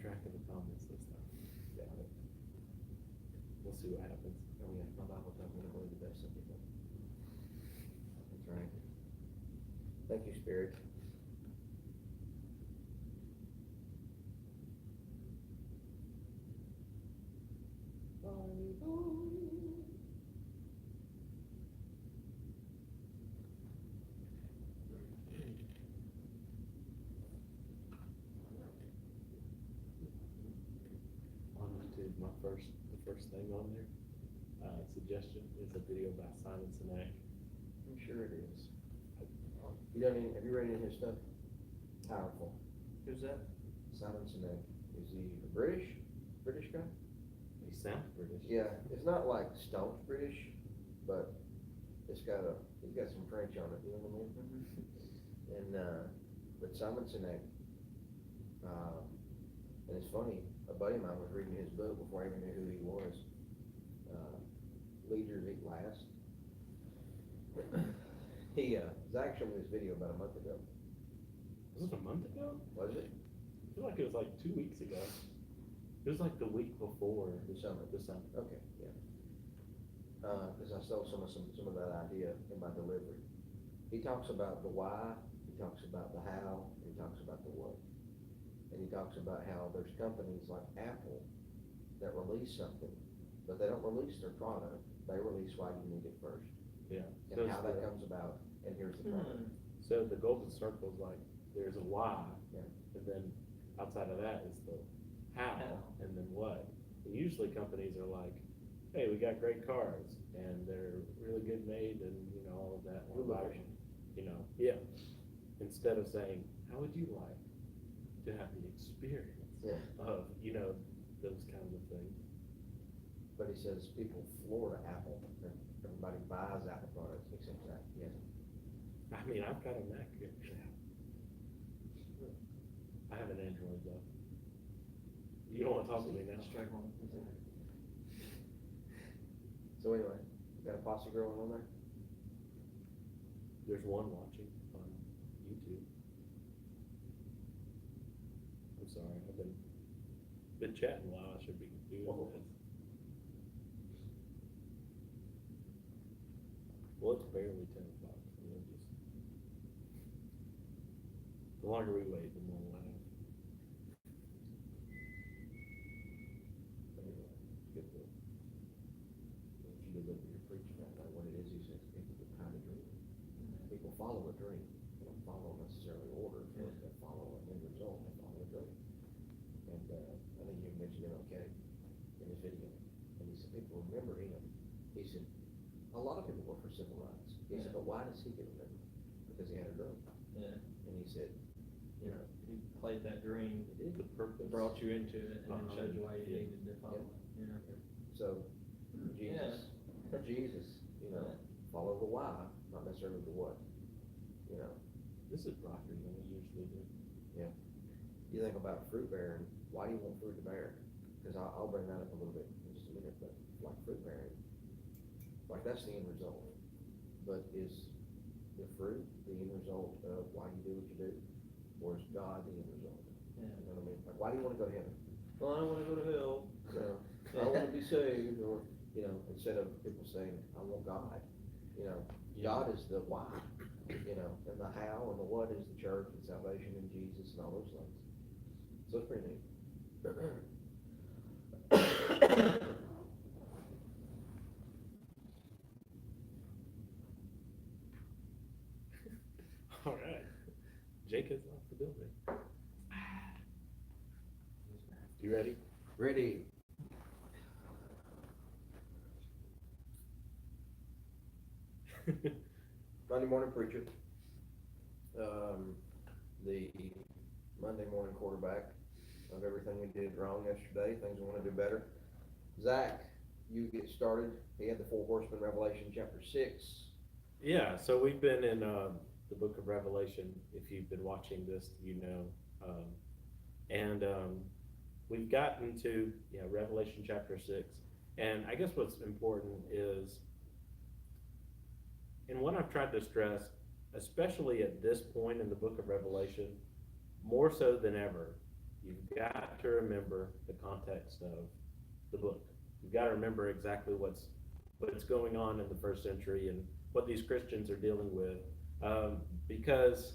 track of the comments this time. Yeah. We'll see what happens. Oh yeah, my Bible tells me to believe the best of people. That's right. Thank you, Spirit. On to the first thing on there. Suggestion is a video by Simon Sinek. I'm sure it is. Have you read any of his stuff? Powerful. Who's that? Simon Sinek. Is he British guy? He sounds British. Yeah, it's not like staunch British, but he's got some French on it, you know what I mean? Mm-hmm. And, but Simon Sinek, and it's funny, a buddy of mine was reading his book before I even knew who he was. Leaders Eat Last. Zack showed me this video about a month ago. Was it a month ago? Was it? I feel like it was like 2 weeks ago. It was like the week before The summer. the summer. Okay, yeah. Cause I stole some of that idea in my delivery. He talks about the why, he talks about the how, and he talks about the what. And he talks about how there's companies like Apple that release something, but they don't release their product, they release why you need it first. Yeah. And how that comes about, and here's the product. So the golden circle is like, there's a why, Yeah. and then outside of that is the how, and then what. And usually companies are like, hey, we got great cars, and they're really good made, and all of that. Yeah. Instead of saying, how would you like to have the experience of, those kinds of things. But he says people floor to Apple, everybody buys Apple products except Zack. Yes. I mean, I've got a Mac here. I have an Android though. You don't want to talk to me now. So anyway, you got a posse girl on there? There's one watching on YouTube. I'm sorry, I've been chatting while I should be doing this. Well, it's barely 10 o'clock, so the longer we wait, the more we'll have. Anyway, good book. If you deliver your preaching about what it is, he says people get tired of dreaming. People follow a dream. They don't follow necessarily orders, but they follow an end result, they follow a dream. And I think you mentioned MMP in his video. And he said people remember him. He said, a lot of people work for civil rights. He said, but why does he get remembered? Because he had a dream. Yeah. And he said, He played that dream, The purpose. brought you into it, and then showed you why you Yeah. needed to follow. Yeah. so, Jesus, follow the why, not necessarily the what. This is broader than we usually do. You think about fruit bearing, why do you want fruit to bear? Because I'll bring that up a little bit in just a minute, but like fruit bearing, like that's the end result. But is the fruit the end result of why you do what you do? Or is God the end result? Yeah. You know what I mean? Like, why do you want to go to heaven? Well, I don't want to go to hell. I want to be saved, or, instead of people saying, I want God, God is the why, and the how and the what is the church and salvation and Jesus and all those things. So it's pretty neat. All right. Jacob's off the building. You ready? Ready. Monday morning preacher. The Monday morning quarterback of everything we did wrong yesterday, things we want to do better. Zack, you get started. He had the 4 horsemen, Revelation chapter 6. Yeah, so we've been in the book of Revelation. If you've been watching this, and we've gotten to Revelation chapter 6. And I guess what's important is, and what I've tried to stress, especially at this point in the book of Revelation, more so than ever, you've got to remember the context of the book. You've got to remember exactly what's going on in the first century and what these Christians are dealing with. Because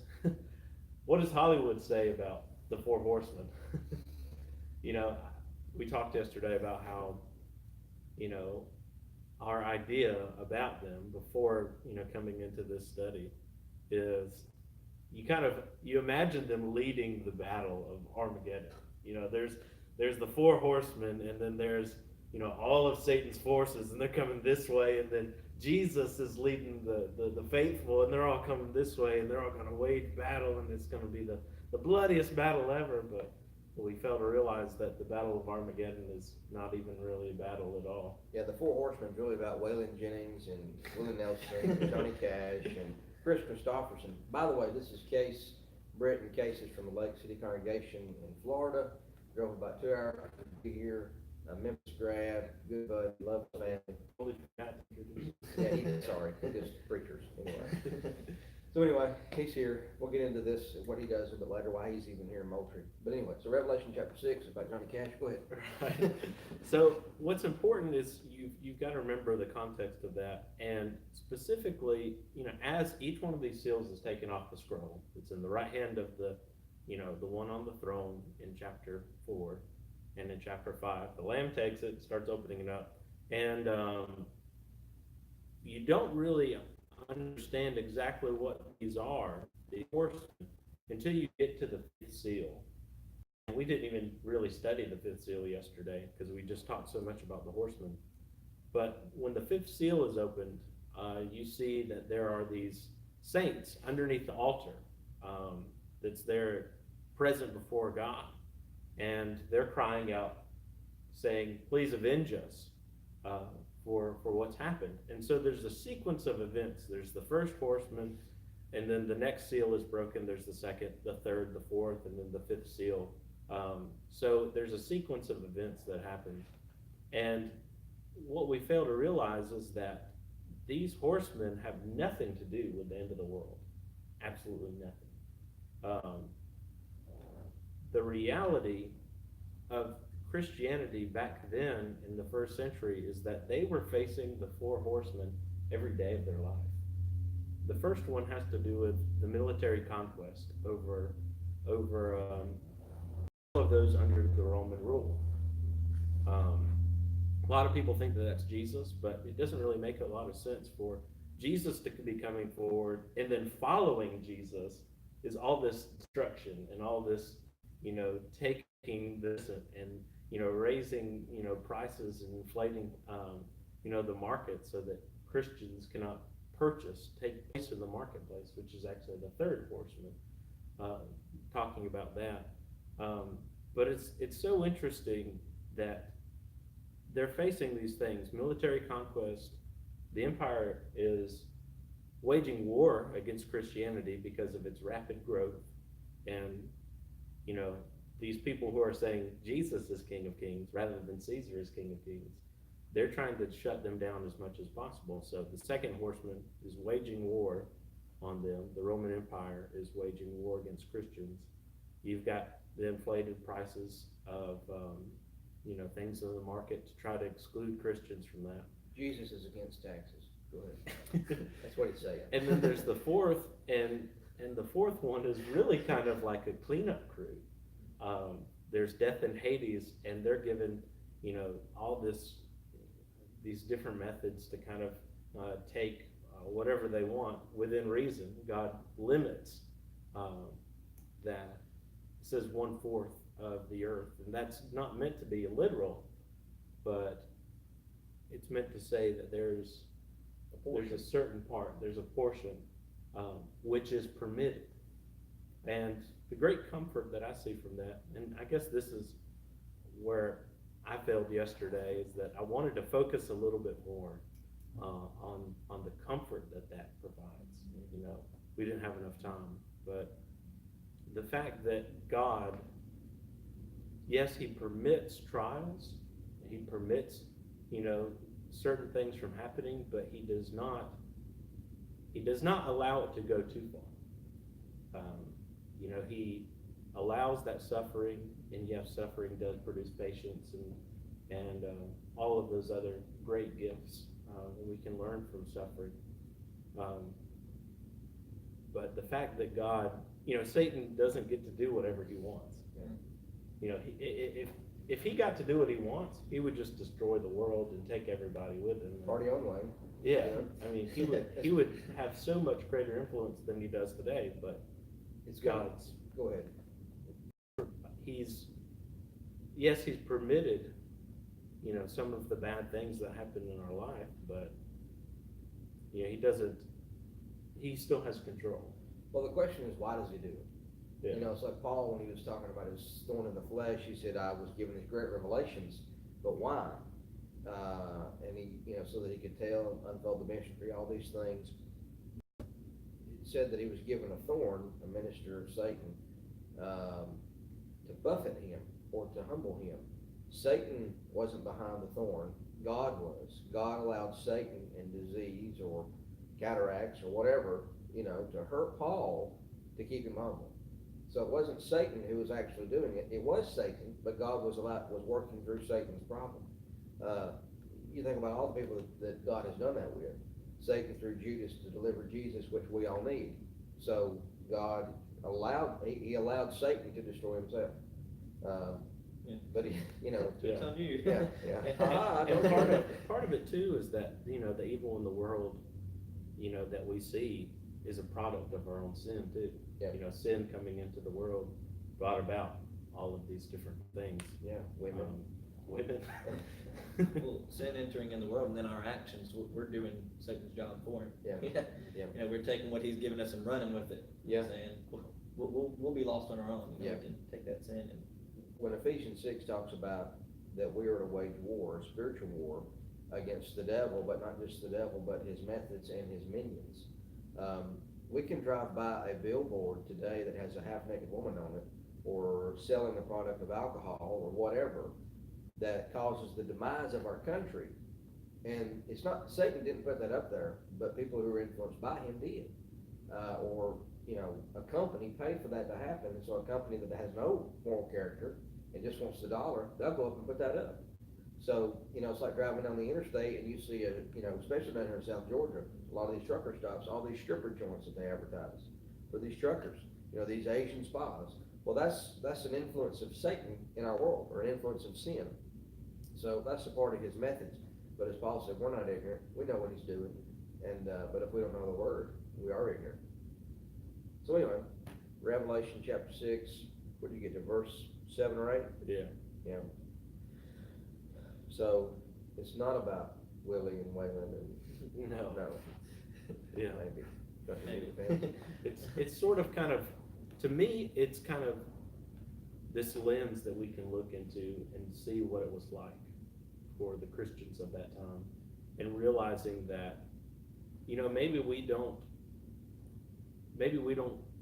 what does Hollywood say about the four horsemen? You know, we talked yesterday about how, you know, our idea about them before, you know, coming into this study is you imagine them leading the battle of Armageddon. You know, there's the four horsemen, and then there's, you know, all of Satan's forces, and they're coming this way, and then Jesus is leading the faithful, and they're all coming this way, and they're all going to wage battle, and it's going to be the bloodiest battle ever. But we fail to realize that the Battle of Armageddon is not even really a battle at all. Yeah, the Four Horsemen is really about Waylon Jennings and Willie Nelson and Johnny Cash and Chris Christopherson. By the way, this is Kase, Britton. Kase is from the Lake City congregation in Florida. Drove about 2 hours to be here. Memphis grad, good bud, loves family. Holy forgot to introduce. Yeah, he did, sorry, just preachers, anyway. So anyway, he's here. We'll get into this, what he does a bit later, why he's even here in Moultrie. But anyway, so Revelation chapter 6 about Johnny Cash. Go ahead. Right. So what's important is you've got to remember the context of that, and specifically, you know, as each one of these seals is taken off the scroll, it's in the right hand of the, you know, the one on the throne in chapter 4, and in chapter 5, the Lamb takes it, starts opening it up, and you don't really understand exactly what these are, the horsemen, until you get to the fifth seal. And we didn't even really study the fifth seal yesterday because we just talked so much about the horsemen. But when the fifth seal is opened, you see that there are these saints underneath the altar that's there present before God. And they're crying out, saying, please avenge us for what's happened. And so there's a sequence of events. There's the first horseman, and then the next seal is broken. There's the second, the third, the fourth, and then the fifth seal. So there's a sequence of events that happen. And what we fail to realize is that these horsemen have nothing to do with the end of the world. Absolutely nothing. The reality of Christianity back then in the first century is that they were facing the four horsemen every day of their life. The first one has to do with the military conquest over all of those under the Roman rule. A lot of people think that that's Jesus, but it doesn't really make a lot of sense for Jesus to be coming forward, and then following Jesus is all this destruction and all this, you know, taking this and you know, raising, you know, prices and inflating, you know, the market so that Christians cannot take place in the marketplace, which is actually the third horseman, talking about that. But it's so interesting that they're facing these things, military conquest. The empire is waging war against Christianity because of its rapid growth, and, you know, these people who are saying Jesus is King of Kings rather than Caesar is King of Kings, they're trying to shut them down as much as possible. So the second horseman is waging war on them. The Roman Empire is waging war against Christians. You've got the inflated prices of, you know, things in the market to try to exclude Christians from that. Jesus is against taxes. Go ahead. That's what he's saying. And then there's the fourth, and the fourth one is really kind of like a cleanup crew. There's death in Hades, and they're given, you know, all these different methods to kind of take whatever they want within reason. God limits that. It says 1/4 of the earth, and that's not meant to be literal, but it's meant to say that there's a certain part, there's a portion which is permitted. And the great comfort that I see from that, and I guess this is where I failed yesterday, is that I wanted to focus a little bit more on the comfort that provides. You know, we didn't have enough time, but the fact that God, yes, he permits trials, he permits, you know, certain things from happening, but he does not allow it to go too far. You know, he allows that suffering and yes, suffering does produce patience and all of those other great gifts, and we can learn from suffering. But the fact that God, Satan doesn't get to do whatever he wants. Yeah. If he got to do what he wants, he would just destroy the world and take everybody with him. Party on, Wayne. Yeah, I mean, he would have so much greater influence than he does today, but It's God's. Go ahead. He's permitted, some of the bad things that happen in our life, but, he still has control. Well, the question is, why does he do it? Yeah. It's like Paul, when he was talking about his thorn in the flesh, he said, I was given these great revelations, but why? And he, so that he could tell, unfold the mystery, all these things. It said that he was given a thorn, a minister of Satan, to buffet him or to humble him. Satan wasn't behind the thorn, God was. God allowed Satan and disease or cataracts or whatever, to hurt Paul to keep him humble. So it wasn't Satan who was actually doing it. It was Satan, but God was working through Satan's problem. You think about all the people that God has done that with. Satan through Judas to deliver Jesus, which we all need. So God allowed Satan to destroy himself. But he, It's on you. yeah. And part of it too is that, the evil in the world, that we see is a product of our own sin too. Yeah. Sin coming into the world brought about all of these different things. Yeah, women. Women. Well, sin entering in the world, and then our actions, we're doing Satan's job for him. Yeah. Yeah. We're taking what he's given us and running with it. Yeah. Saying, we'll be lost on our own. Yeah. We can take that sin and. When Ephesians 6 talks about that we are to wage war, a spiritual war, against the devil, but not just the devil, but his methods and his minions. We can drive by a billboard today that has a half-naked woman on it, or selling a product of alcohol or whatever, that causes the demise of our country. And it's not, Satan didn't put that up there, but people who were influenced by him did. Or, a company paid for that to happen, and so a company that has no moral character and just wants the dollar, they'll go up and put that up. So, it's like driving down the interstate and you see especially down here in South Georgia, a lot of these trucker stops, all these stripper joints that they advertise for these truckers, these Asian spas. Well, that's an influence of Satan in our world, or an influence of sin. So that's a part of his methods. But as Paul said, we're not ignorant. We know what he's doing. And but if we don't know the word, we are ignorant. So anyway, Revelation chapter 6, what did you get to, verse 7 or 8? Yeah. Yeah. So it's not about Willie and Waylon and No. Yeah. Maybe. It's sort of kind of, to me, it's kind of this lens that we can look into and see what it was like for the Christians of that time, and realizing that, maybe we don't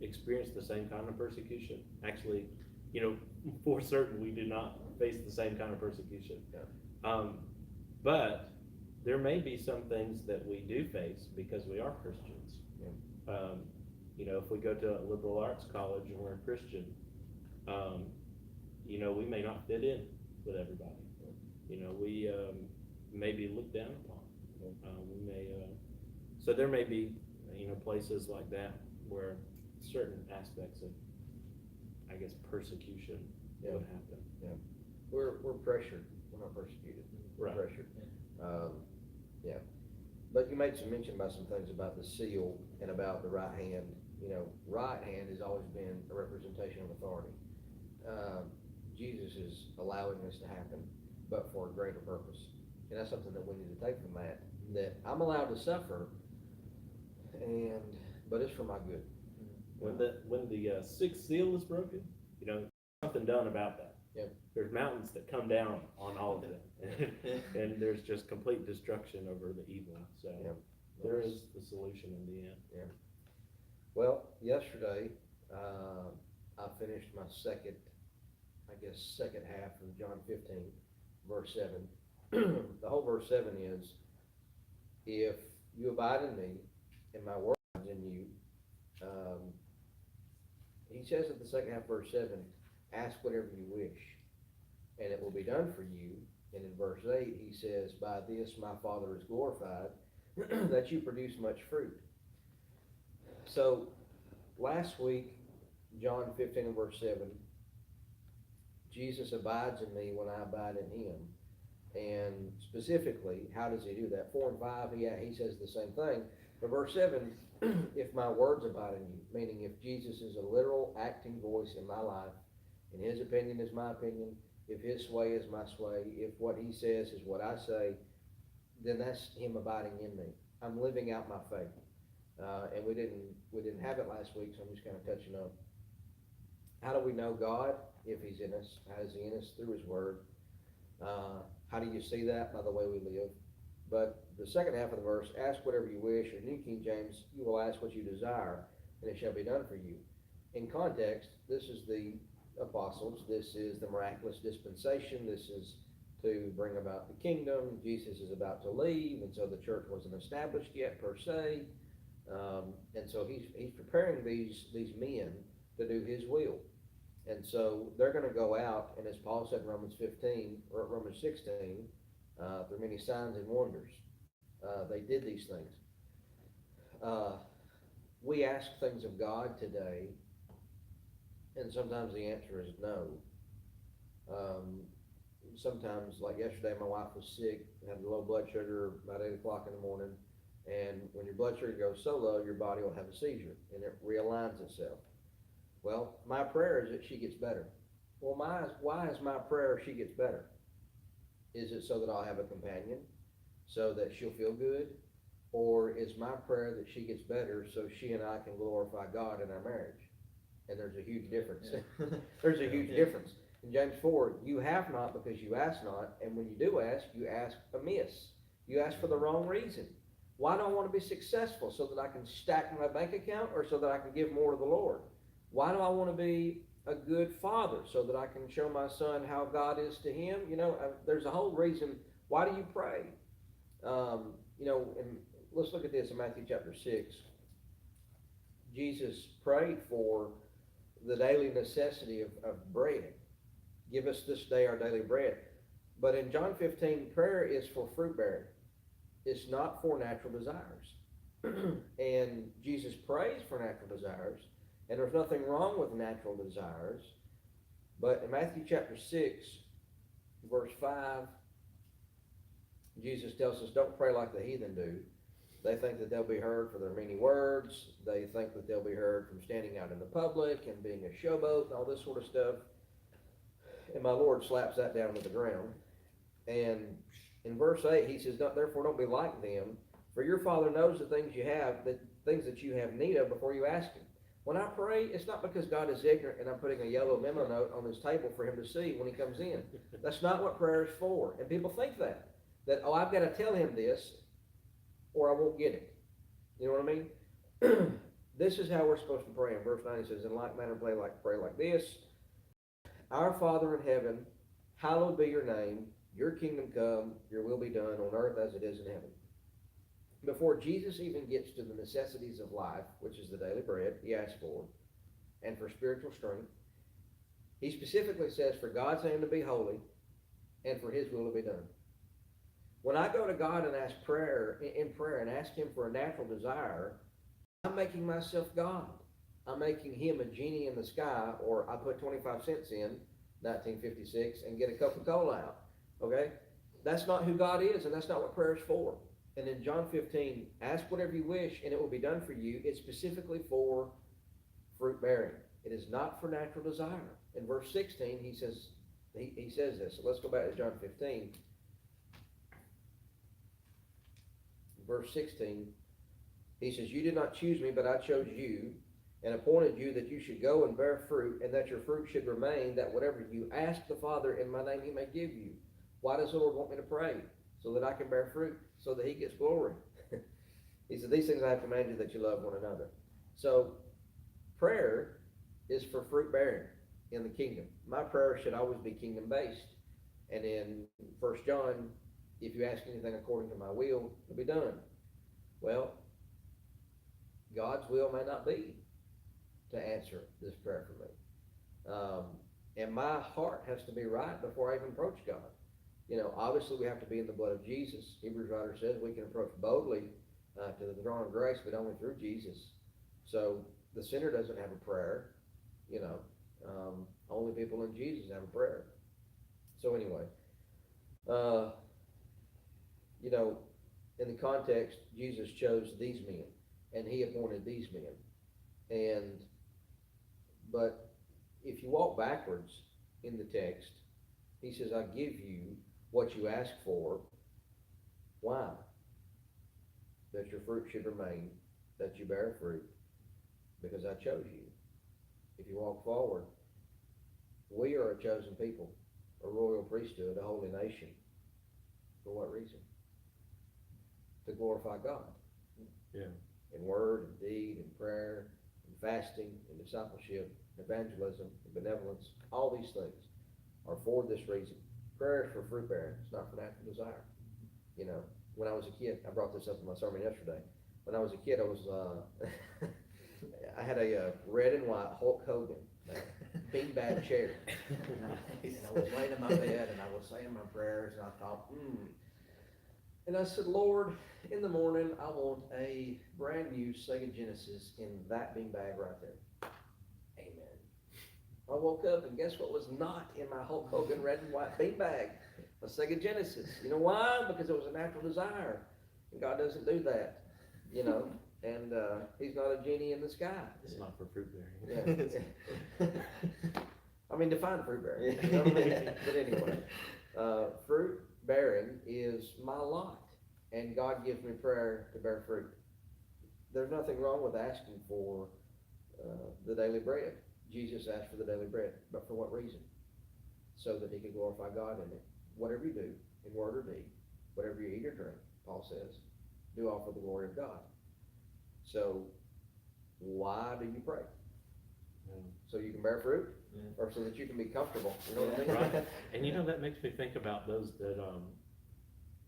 experience the same kind of persecution. Actually, for certain, we do not face the same kind of persecution. Yeah. But there may be some things that we do face because we are Christians. Yeah. If we go to a liberal arts college and we're a Christian, we may not fit in with everybody. We may be looked down upon. So there may be, places like that where certain aspects of, I guess, persecution would happen. Yeah. We're pressured. We're not persecuted. We're Right. pressured. Yeah. But you made some mention about some things about the seal and about the right hand. Right hand has always been a representation of authority. Jesus is allowing this to happen, but for a greater purpose. And that's something that we need to take from that I'm allowed to suffer, but it's for my good. When the sixth seal is broken, something done about that. Yep. There's mountains that come down on all of it, and there's just complete destruction over the evil. So there is the solution in the end. Yeah. Well, yesterday I finished my second half of John 15, verse 7. The whole verse 7 is, if you abide in me and my word is in you, he says at the second half, verse 7, ask whatever you wish, and it will be done for you. And in verse 8, he says, by this my Father is glorified, that you produce much fruit. So, last week, John 15 and verse 7, Jesus abides in me when I abide in him. And specifically, how does he do that? 4 and 5, he says the same thing. But verse 7, if my words abide in you, meaning if Jesus is a literal acting voice in my life, and his opinion is my opinion, if his sway is my sway, if what he says is what I say, then that's him abiding in me. I'm living out my faith. And we didn't have it last week, so I'm just kind of touching up. How do we know God? If he's in us. How is he in us? Through his word. How do you see that? By the way we live. But the second half of the verse, ask whatever you wish, or New King James, you will ask what you desire, and it shall be done for you. In context, this is the apostles, this is the miraculous dispensation, this is to bring about the kingdom. Jesus is about to leave, and so the church wasn't established yet per se. And so he's preparing these men to do his will. And so they're going to go out, and as Paul said in Romans 15, or Romans 16, through many signs and wonders, they did these things. We ask things of God today, and sometimes the answer is no. Sometimes, like yesterday, my wife was sick, had low blood sugar about 8 o'clock in the morning, and when your blood sugar goes so low, your body will have a seizure, and it realigns itself. Well, my prayer is that she gets better. Well, why is my prayer she gets better? Is it so that I'll have a companion, so that she'll feel good? Or is my prayer that she gets better so she and I can glorify God in our marriage? And there's a huge difference. Yeah. There's a huge difference. In James 4, you have not because you ask not, and when you do ask, you ask amiss. You ask for the wrong reason. Why do I want to be successful? So that I can stack my bank account, or so that I can give more to the Lord? Why do I want to be a good father? So that I can show my son how God is to him? There's a whole reason. Why do you pray? And let's look at this in Matthew chapter 6. Jesus prayed for the daily necessity of bread. Give us this day our daily bread. But in John 15, prayer is for fruit bearing. It's not for natural desires. And Jesus prays for natural desires. And there's nothing wrong with natural desires. But in Matthew chapter 6, verse 5, Jesus tells us, don't pray like the heathen do. They think that they'll be heard for their many words. They think that they'll be heard from standing out in the public and being a showboat and all this sort of stuff. And my Lord slaps that down to the ground. And in verse 8, he says, therefore don't be like them, for your Father knows the things that you have need of before you ask him. When I pray, it's not because God is ignorant and I'm putting a yellow memo note on his table for him to see when he comes in. That's not what prayer is for. And people think that I've got to tell him this or I won't get it. You know what I mean? This is how we're supposed to pray. In verse 9 it says, in like manner pray like this. Our Father in heaven, hallowed be your name. Your kingdom come, your will be done on earth as it is in heaven. Before Jesus even gets to the necessities of life, which is the daily bread he asks for, and for spiritual strength, he specifically says for God's name to be holy and for his will to be done. When I go to God and ask in prayer and ask him for a natural desire, I'm making myself God. I'm making him a genie in the sky, or I put 25 cents in 1956 and get a Coca-Cola out. Okay? That's not who God is, and that's not what prayer is for. And in John 15, ask whatever you wish, and it will be done for you. It's specifically for fruit bearing. It is not for natural desire. In verse 16, he says this. So let's go back to John 15. Verse 16, he says, you did not choose me, but I chose you and appointed you that you should go and bear fruit, and that your fruit should remain, that whatever you ask the Father in my name he may give you. Why does the Lord want me to pray? So that I can bear fruit, so that he gets glory. He said, these things I have commanded you, that you love one another. So prayer is for fruit bearing in the kingdom. My prayer should always be kingdom based. And in 1 John, if you ask anything according to my will, it'll be done. Well, God's will may not be to answer this prayer for me. And my heart has to be right before I even approach God. You know, obviously we have to be in the blood of Jesus. Hebrews writer says we can approach boldly to the throne of grace, but only through Jesus. So the sinner doesn't have a prayer, you know, only people in Jesus have a prayer. So anyway, you know, in the context, Jesus chose these men, and he appointed these men. But if you walk backwards in the text, he says, I give you what you ask for. Why? That your fruit should remain, that you bear fruit, because I chose you. If you walk forward, we are a chosen people, a royal priesthood, a holy nation. For what reason? To glorify God. Yeah. In word, and deed, and prayer, and fasting, and discipleship, evangelism, and benevolence, all these things are for this reason. Prayer is for fruit bearing, it's not for natural desire. You know, when I was a kid, I brought this up in my sermon yesterday. When I was a kid, I was, I had a red and white Hulk Hogan beanbag chair. And I was laying in my bed and I was saying my prayers and I thought, And I said, Lord, in the morning, I want a brand new Sega Genesis in that beanbag right there. Amen. I woke up and guess what was not in my Hulk Hogan red and white beanbag? A Sega Genesis. You know why? Because it was a natural desire. And God doesn't do that, you know. And he's not a genie in the sky. It's not for fruit bearing. Yeah. I mean, define fruit bearing. You know what I mean? But anyway, fruit bearing is my lot, and God gives me prayer to bear fruit. There's nothing wrong with asking for the daily bread. Jesus asked for the daily bread, but for what reason? So that he could glorify God in it. Whatever you do, in word or deed, whatever you eat or drink, Paul says, do all for the glory of God. So, why do you pray? So you can bear fruit, or so that you can be comfortable. You know what I mean? Right. And you know, that makes me think about those that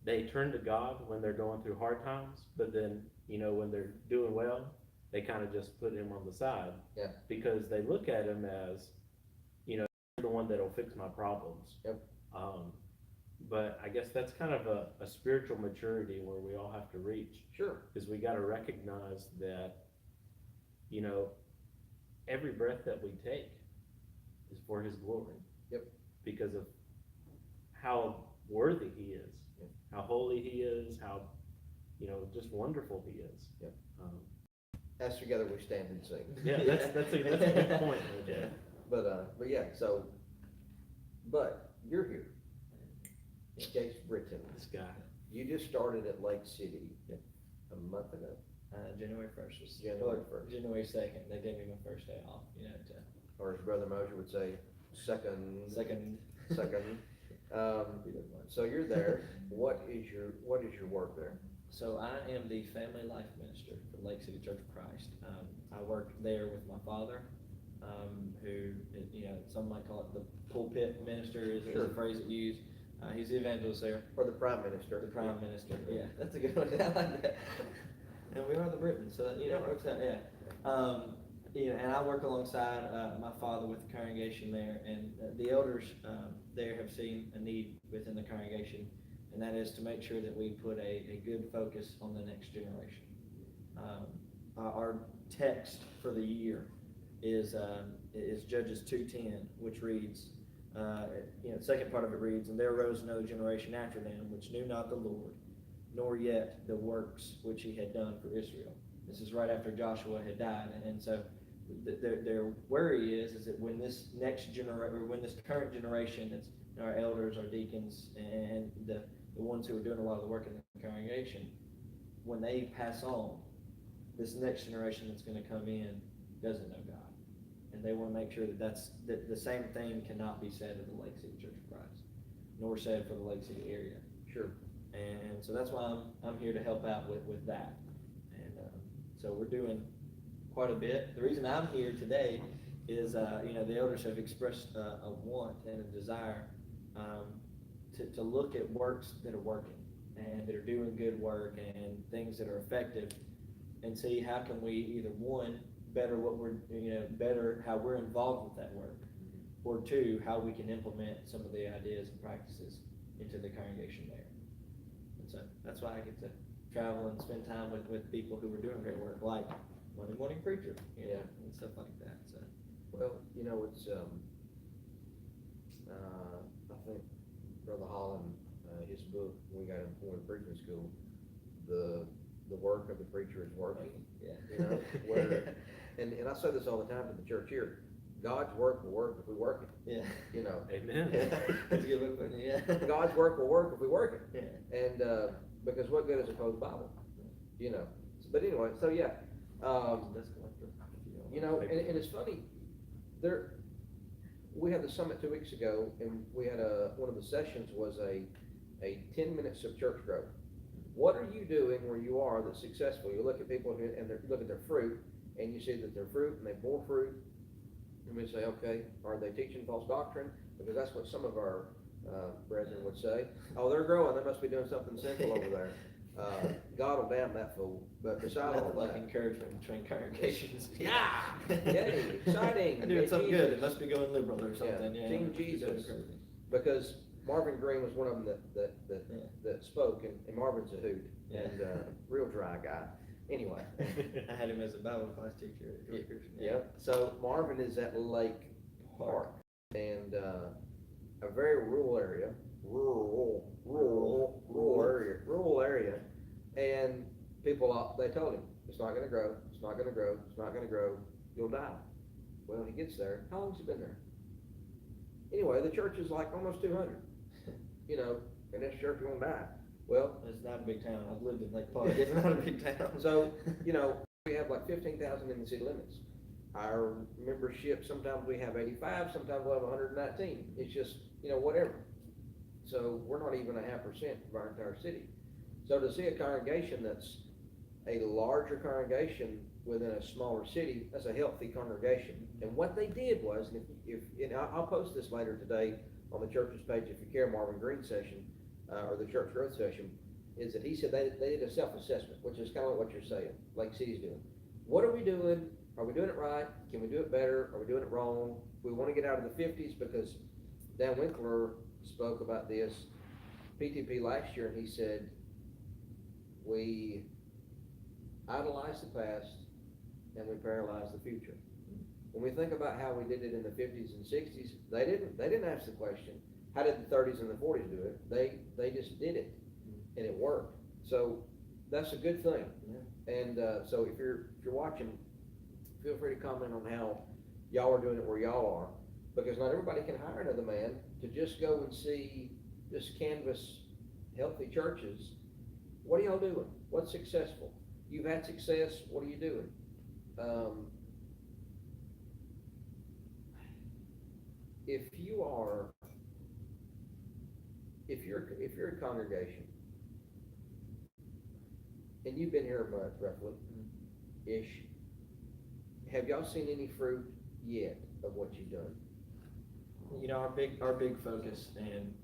they turn to God when they're going through hard times, but then, you know, when they're doing well, they kind of just put him on the side. Yeah. Because they look at him as, you know, the one that'll fix my problems. Yep. But I guess that's kind of a spiritual maturity where we all have to reach. Sure. Because we got to recognize that, you know, every breath that we take is for his glory. Yep. Because of how worthy he is, yep. How holy he is, how, you know, just wonderful he is. Yep. As together we stand and sing. Yeah, that's a good point. Yeah. But yeah, so, but you're here. In Kase, Britton. This guy. You just started at Lake City a month ago. January 1st was. January 1st. January 2nd, they gave me my first day off, you know, Or as Brother Mosier would say, second. So you're there. What is your work there? So I am the family life minister for Lake City Church of Christ. I work there with my father, who, you know, some might call it the pulpit minister is a phrase that you use. He's the evangelist there. Or the prime minister. The prime minister, yeah, that's a good one. I like that. And we are the Britton, so you know, it works out, yeah. You know, and I work alongside my father with the congregation there, and the elders there have seen a need within the congregation, and that is to make sure that we put a good focus on the next generation. Our text for the year is Judges 2:10, which reads, you know, the second part of it reads, and there arose another generation after them, which knew not the Lord, nor yet the works which he had done for Israel. This is right after Joshua had died, and so their worry is that when this next generation, or when this current generation, that's our elders, our deacons, and the ones who are doing a lot of the work in the congregation, when they pass on, this next generation that's going to come in doesn't know God. And they want to make sure that the same thing cannot be said of the Lake City Church of Christ, nor said for the Lake City area. Sure. And so that's why I'm here to help out with that. And so we're doing quite a bit. The reason I'm here today is, you know, the elders have expressed a want and a desire to look at works that are working and that are doing good work and things that are effective, and see how can we either, one, better what we're, you know, better how we're involved with that work, or two, how we can implement some of the ideas and practices into the congregation there. And so that's why I get to travel and spend time with people who are doing great work, like Monday morning preacher, and stuff like that. So, Well, it's, I think Brother Holland, his book, we got him for preaching school, the work of the preacher is working. yeah. Where, and I say this all the time to the church here, God's work will work if we work it. Yeah. Amen. That's a good way of putting it, yeah. God's work will work if we work it. Yeah. And, because what good is a closed Bible? But anyway, so yeah, That's collector. and it's funny, we had the summit 2 weeks ago, and we had one of the sessions was a 10 minutes of church growth. What are you doing where you are that's successful? You look at people and look at their fruit, and you see that they're fruit and they bore fruit, and we say, okay, are they teaching false doctrine? Because that's what some of our brethren would say. Oh, they're growing, they must be doing something sinful over there. God will damn that fool. But besides all Nothing like that, encouragement between congregations. yeah, yay, exciting. They're doing Yeah, something Jesus. good, it must be going liberal or something, yeah. Team Jesus. Because Marvin Green was one of them that spoke, and Marvin's a hoot, Yeah. and real dry guy. Anyway, I had him as a Bible class teacher at Griffin. yep. So Marvin is at Lake Park, and a very rural area, rural area, and people they told him it's not going to grow, it's not going to grow, it's not going to grow, you'll die. Well, he gets there. How long's he been there? Anyway, the church is like almost 200. And this church won't die. Well, It's not a big town, I've lived in Lake Park, it's not a big town. so, we have like 15,000 in the city limits. Our membership, sometimes we have 85, sometimes we'll have 119. It's just, whatever. So we're not even 0.5% of our entire city. So to see a congregation that's a larger congregation within a smaller city, that's a healthy congregation. And what they did was, and I'll post this later today on the church's page if you care, Marvin Green session, or the church growth session, is that he said they did a self-assessment, which is kind of like what you're saying, Lake City's doing. What are we doing? Are we doing it right? Can we do it better? Are we doing it wrong? We want to get out of the 50s because Dan Winkler spoke about this PTP last year, and he said, we idolize the past and we paralyze the future. When we think about how we did it in the 50s and 60s, they didn't ask the question, how did the 30s and the 40s do it? They just did it, and it worked. So that's a good thing. Yeah. And so if you're watching, feel free to comment on how y'all are doing it where y'all are, because not everybody can hire another man to just go and just canvas healthy churches. What are y'all doing? What's successful? You've had success. What are you doing? If you're a congregation and you've been here a month roughly, ish, have y'all seen any fruit yet of what you've done? Our big focus, and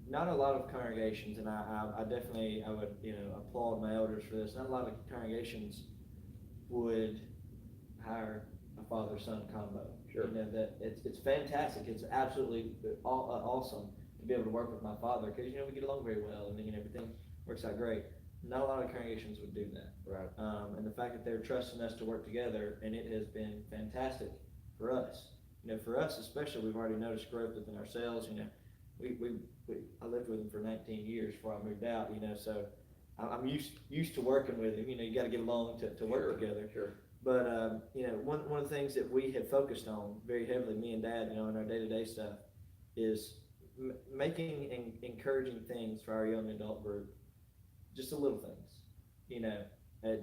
not a lot of congregations, and I definitely would applaud my elders for this. Not a lot of congregations would hire a father-son combo. Sure. That it's fantastic. It's absolutely awesome to be able to work with my father, because we get along very well, and everything works out great. Not a lot of congregations would do that. Right. And the fact that they're trusting us to work together, and it has been fantastic for us. For us especially, we've already noticed growth within ourselves. I lived with him for 19 years before I moved out. So I'm used to working with him. You got to get along to work together. Sure. But one of the things that we have focused on very heavily, me and Dad, in our day-to-day stuff, is making and encouraging things for our young adult group. Just the little things.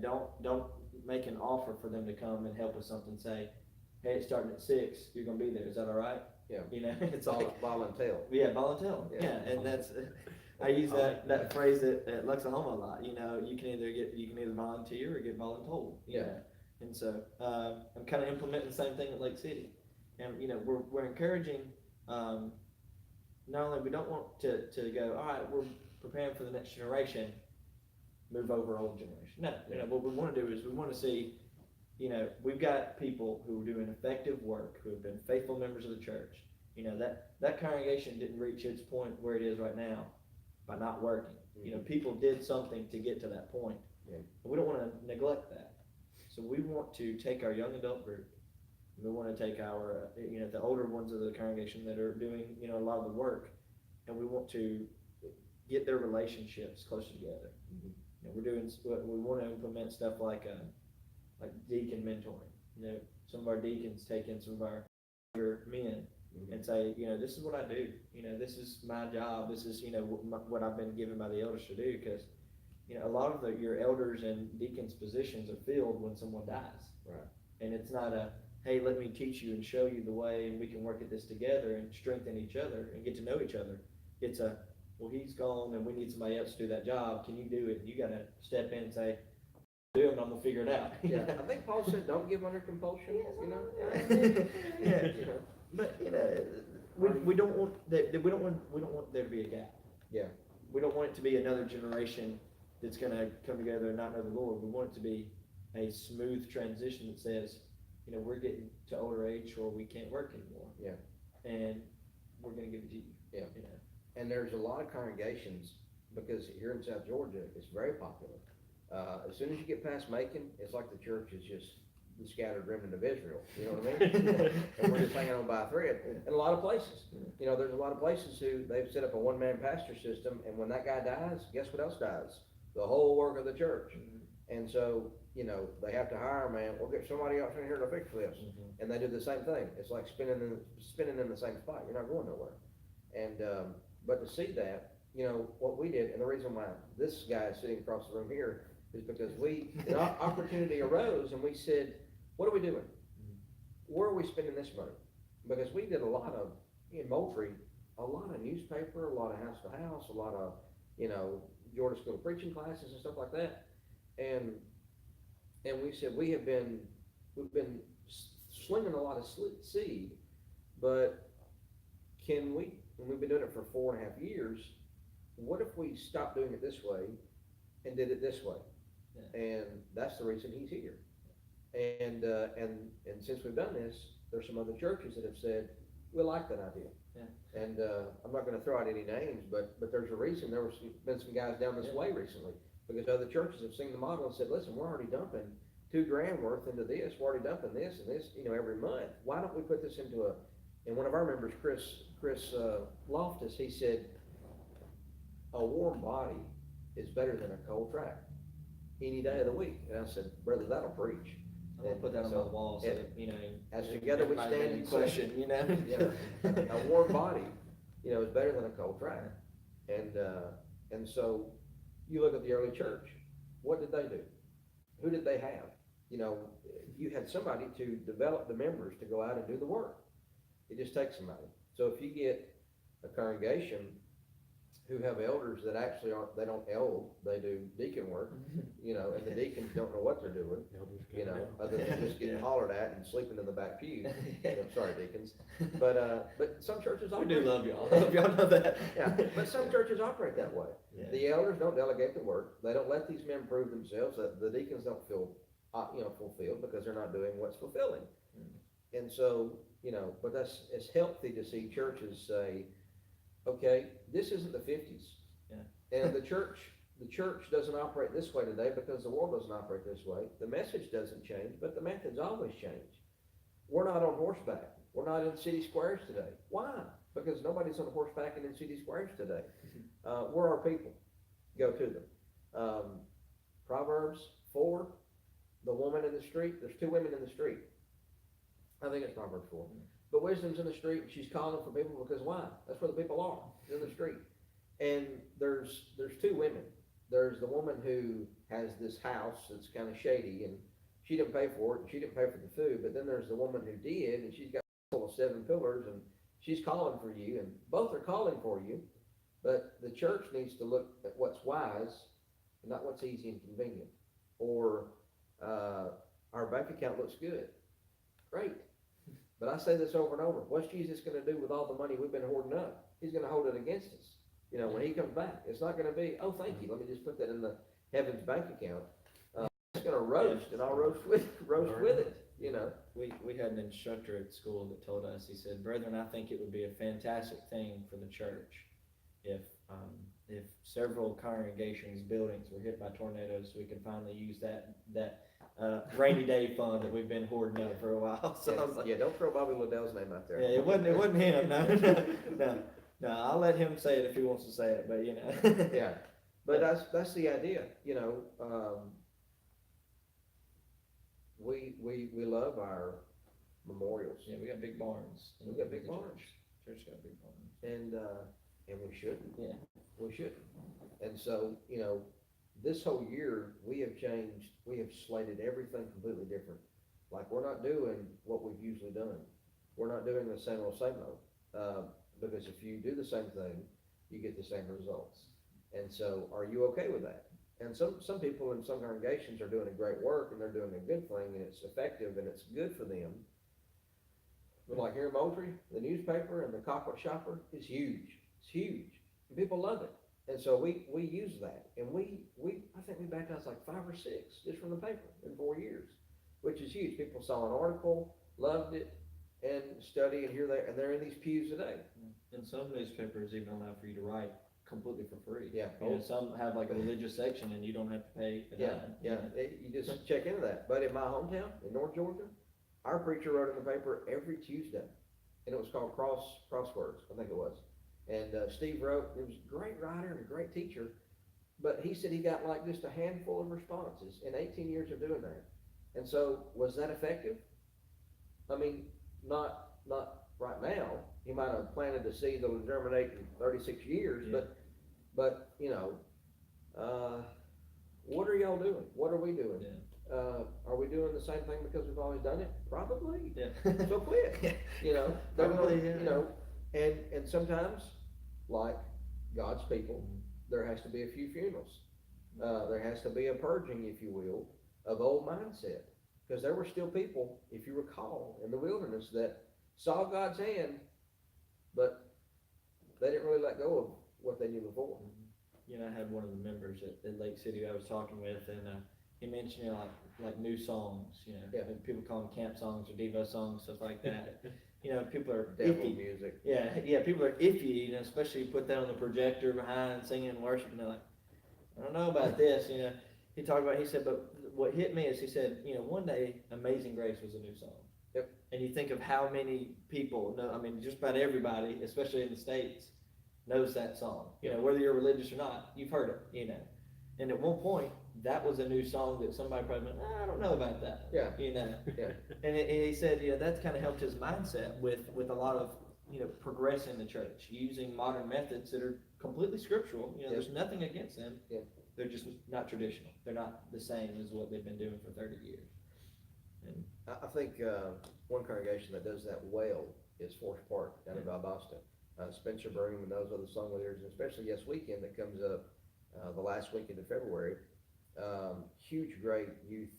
Don't make an offer for them to come and help with something. Say, hey, it's starting at 6. You're gonna be there. Is that all right? Yeah. It's like volunteer. Yeah, volunteer. Yeah, and that's I use that phrase at Luxahoma a lot. You can either volunteer or get voluntold. Yeah. And so I'm kind of implementing the same thing at Lake City, and we're encouraging. Not only we don't want to go, all right, we're preparing for the next generation, move over old generation. No, what we want to do is we want to see you know, we've got people who are doing effective work, who have been faithful members of the church. You know, that congregation didn't reach its point where it is right now by not working. You know, people did something to get to that point. Yeah. And we don't wanna neglect that. So we want to take our young adult group, we wanna take our, you know, the older ones of the congregation that are doing, you know, a lot of the work, and we want to get their relationships closer together. Mhm. You know, we wanna implement stuff like deacon mentoring. You know, some of our deacons take in some of our younger men and say, you know, this is what I do. You know, this is my job. This is, you know, what I've been given by the elders to do. Because, you know, a lot of your elders and deacons positions are filled when someone dies. Right. And it's not a, hey, let me teach you and show you the way, and we can work at this together and strengthen each other and get to know each other. It's a, well, he's gone and we need somebody else to do that job. Can you do it? And you got to step in and say, do it, and I'm gonna figure it out. Yeah, I think Paul said, don't give under compulsion, you know? Yeah. You know? But, you know, we don't want we don't want there to be a gap. Yeah. We don't want it to be another generation that's gonna come together and not know the Lord. We want it to be a smooth transition that says, you know, we're getting to older age or we can't work anymore. Yeah. And we're gonna give it to you. Yeah. You know. And there's a lot of congregations, because here in South Georgia, it's very popular. As soon as you get past Macon, it's like the church is just the scattered remnant of Israel, you know what I mean? And we're just hanging on by a thread. In a lot of places, you know, there's a lot of places who, they've set up a one-man pastor system, and when that guy dies, guess what else dies? The whole work of the church. And so, you know, they have to hire a man, we'll get somebody else in here to fix this. And they do the same thing. It's like spinning in the same spot. You're not going nowhere. And, but to see that, you know, what we did, and the reason why this guy is sitting across the room here is because an opportunity arose, and we said, what are we doing? Where are we spending this money? Because we did a lot of, in Moultrie, a lot of newspaper, a lot of house to house, a lot of, you know, Georgia School of Preaching classes and stuff like that. And we said, we've been slinging a lot of seed, but can we, and we've been doing it for 4.5 years, what if we stopped doing it this way and did it this way? Yeah. And that's the reason he's here. And since we've done this, there's some other churches that have said, we like that idea. Yeah. And I'm not gonna throw out any names, but there's a reason. There was been some guys down this way recently, because other churches have seen the model and said, listen, we're already dumping $2,000 worth into this, we're already dumping this and this, you know, every month. Why don't we put this into and one of our members, Chris Loftus, he said, a warm body is better than a cold track any day of the week. And I said, brother, that'll preach. I'm gonna put that on my wall, so that, you know. As together we stand in question, you know? A warm body, you know, is better than a cold track. And so you look at the early church, what did they do? Who did they have? You know, you had somebody to develop the members to go out and do the work. It just takes somebody. So if you get a congregation who have elders that actually they don't eld, they do deacon work, you know, and the deacons don't know what they're doing, you know, other than just getting hollered at and sleeping in the back pew. You know, sorry, deacons. But some churches operate. We do love y'all. I hope y'all know that. Yeah, but some churches operate that way. Yeah. The elders don't delegate the work. They don't let these men prove themselves. The deacons don't feel, fulfilled because they're not doing what's fulfilling. And so, you know, but it's healthy to see churches say, okay, this isn't the 50s. Yeah. And the church doesn't operate this way today because the world doesn't operate this way. The message doesn't change, but the methods always change. We're not on horseback. We're not in city squares today. Why? Because nobody's on horseback and in city squares today. We're our people. Go to them. Proverbs 4, the woman in the street. There's 2 women in the street. I think it's Proverbs 4. But wisdom's in the street, and she's calling for people because why? That's where the people are, in the street. And there's 2 women. There's the woman who has this house that's kind of shady, and she didn't pay for it, and she didn't pay for the food. But then there's the woman who did, and she's got a full of 7 pillars, and she's calling for you, and both are calling for you. But the church needs to look at what's wise, and not what's easy and convenient. Or our bank account looks good. Great. But I say this over and over. What's Jesus going to do with all the money we've been hoarding up? He's going to hold it against us. You know, when he comes back, it's not going to be, oh, thank you. Let me just put that in the heaven's bank account. gonna roast, and I'll roast with it, you know? We had an instructor at school that told us, he said, "Brethren, I think it would be a fantastic thing for the church if several congregations' buildings were hit by tornadoes, so we could finally use that rainy day fund that we've been hoarding up for a while." So I was like, Yeah, don't throw Bobby Liddell's name out there. yeah, it wasn't him. No, I'll let him say it if he wants to say it, but you know. Yeah, but that's the idea, you know, we love our memorials. Yeah, we got big barns. We got big barns. Church got big barns. And we shouldn't. Yeah. We shouldn't. And so, you know, this whole year, we have slated everything completely different. Like, we're not doing what we've usually done. We're not doing the same old, because if you do the same thing, you get the same results. And so, are you okay with that? And some people in some congregations are doing a great work, and they're doing a good thing, and it's effective, and it's good for them. But like here in Moultrie, the newspaper and the Cockwood Shopper is huge. It's huge. And people love it. And so we use that. And I think we baptized like 5 or 6 just from the paper in 4 years, which is huge. People saw an article, loved it, and study, and they're in these pews today. And some newspapers even allow for you to write completely for free. Yeah. You know, some have like a religious section and you don't have to pay a dime. Yeah. You just check into that. But in my hometown, in North Georgia, our preacher wrote in the paper every Tuesday, and it was called Crosswords, I think it was. And Steve wrote. He was a great writer and a great teacher, but he said he got like just a handful of responses in 18 years of doing that. And so, was that effective? I mean, not right now. He might have planted the seed that will germinate in 36 years, yeah. but you know, what are y'all doing? What are we doing? Yeah. Are we doing the same thing because we've always done it? Probably. Yeah. So quit. You know, Probably, yeah. You know, and sometimes, like God's people, there has to be a few funerals. There has to be a purging, if you will, of old mindset. Because there were still people, if you recall, in the wilderness that saw God's hand, but they didn't really let go of what they knew before. You know, I had one of the members at Lake City I was talking with, and he mentioned, you know, like new songs, you know, Yeah. people call them camp songs or Devo songs, stuff like that. You know, people are Devil iffy. music. Yeah, people are iffy, you know, especially you put that on the projector behind singing and worship, and they're like, I don't know about this, you know. He said, but what hit me is he said, you know, one day Amazing Grace was a new song. Yep. And you think of how many people know, I mean, just about everybody, especially in the States, knows that song. You know, whether you're religious or not, you've heard it, you know. And at one point, that was a new song that somebody probably went, I don't know about that. Yeah. You know. Yeah. And he said, you know, that's kind of helped his mindset with a lot of, you know, progressing the church, using modern methods that are completely scriptural. You know, there's nothing against them. Yeah. They're just not traditional. They're not the same as what they've been doing for 30 years. And I think one congregation that does that well is Forest Park down in Valdosta. Spencer Birmingham and those other song leaders, and especially Yes Weekend that comes up the last weekend of February. Huge, great youth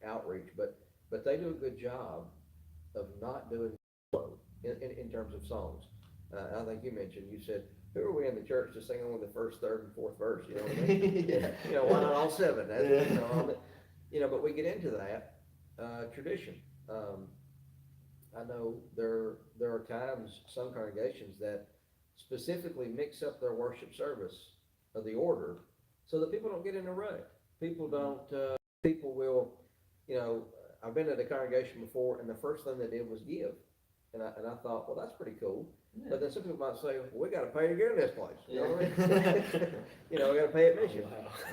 outreach, but they do a good job of not doing in terms of songs. I think you said, who are we in the church to sing only the first, third, and fourth verse? You know what I mean? Yeah. You know, why not all 7? That's, you know, but we get into that tradition. I know there are times, some congregations that specifically mix up their worship service of the order so that people don't get in a rut. People will, you know, I've been at a congregation before, and the first thing they did was give. And I thought, well, that's pretty cool. Yeah. But then some people might say, well, we got to pay to get in this place. You know what I Yeah. mean? You know, we got to pay admission.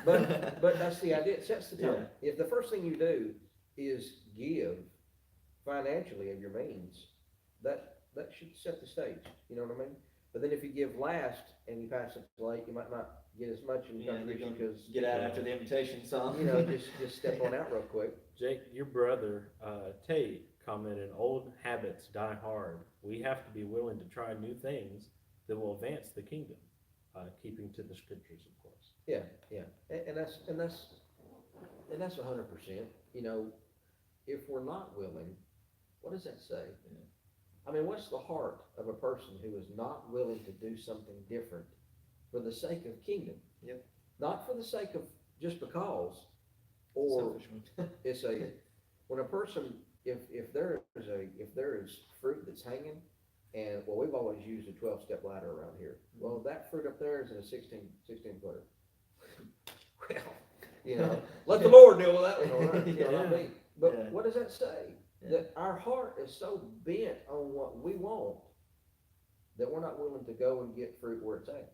Wow. But that's the idea. It sets the tone. Yeah. If the first thing you do is give financially of your means, that should set the stage. You know what I mean? But then if you give last and you pass the plate, you might not get as much in contribution because get out after the invitation song. you know, just step on out real quick. Jake, your brother, Tate, commented, old habits die hard. We have to be willing to try new things that will advance the kingdom, keeping to the scriptures, of course. Yeah. And that's 100%. You know, if we're not willing, what does that say? Yeah. I mean, what's the heart of a person who is not willing to do something different for the sake of kingdom? Yep. Not for the sake of just because, Or Selfish one. it's when a person, if there is fruit that's hanging, and, well, we've always used a 12-step ladder around here. Well, that fruit up there is in a 16 footer. Well, you know, let the Lord deal with that one, all right? You know what I mean? But Yeah. what does that say? Yeah. That our heart is so bent on what we want, that we're not willing to go and get fruit where it's at.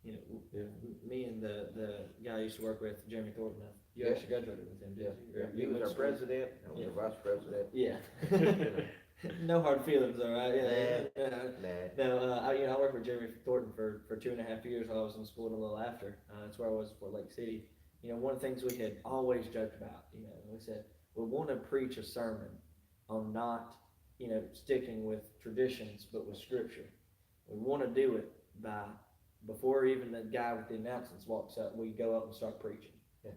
You know, Yeah. me and the guy I used to work with, Jeremy Thornton, you Yeah. actually graduated with him, didn't you? Or He you was went our to school? president, I was Yeah. our vice president. Yeah. No hard feelings, all right? Yeah. Nah. No, I worked with Jeremy Thornton for 2.5 years while I was in school and a little after. That's where I was for Lake City. You know, one of the things we had always joked about, you know, we said, we want to preach a sermon on not, you know, sticking with traditions, but with scripture. We want to do it by, before even the guy with the announcements walks up, we go up and start preaching. Yeah.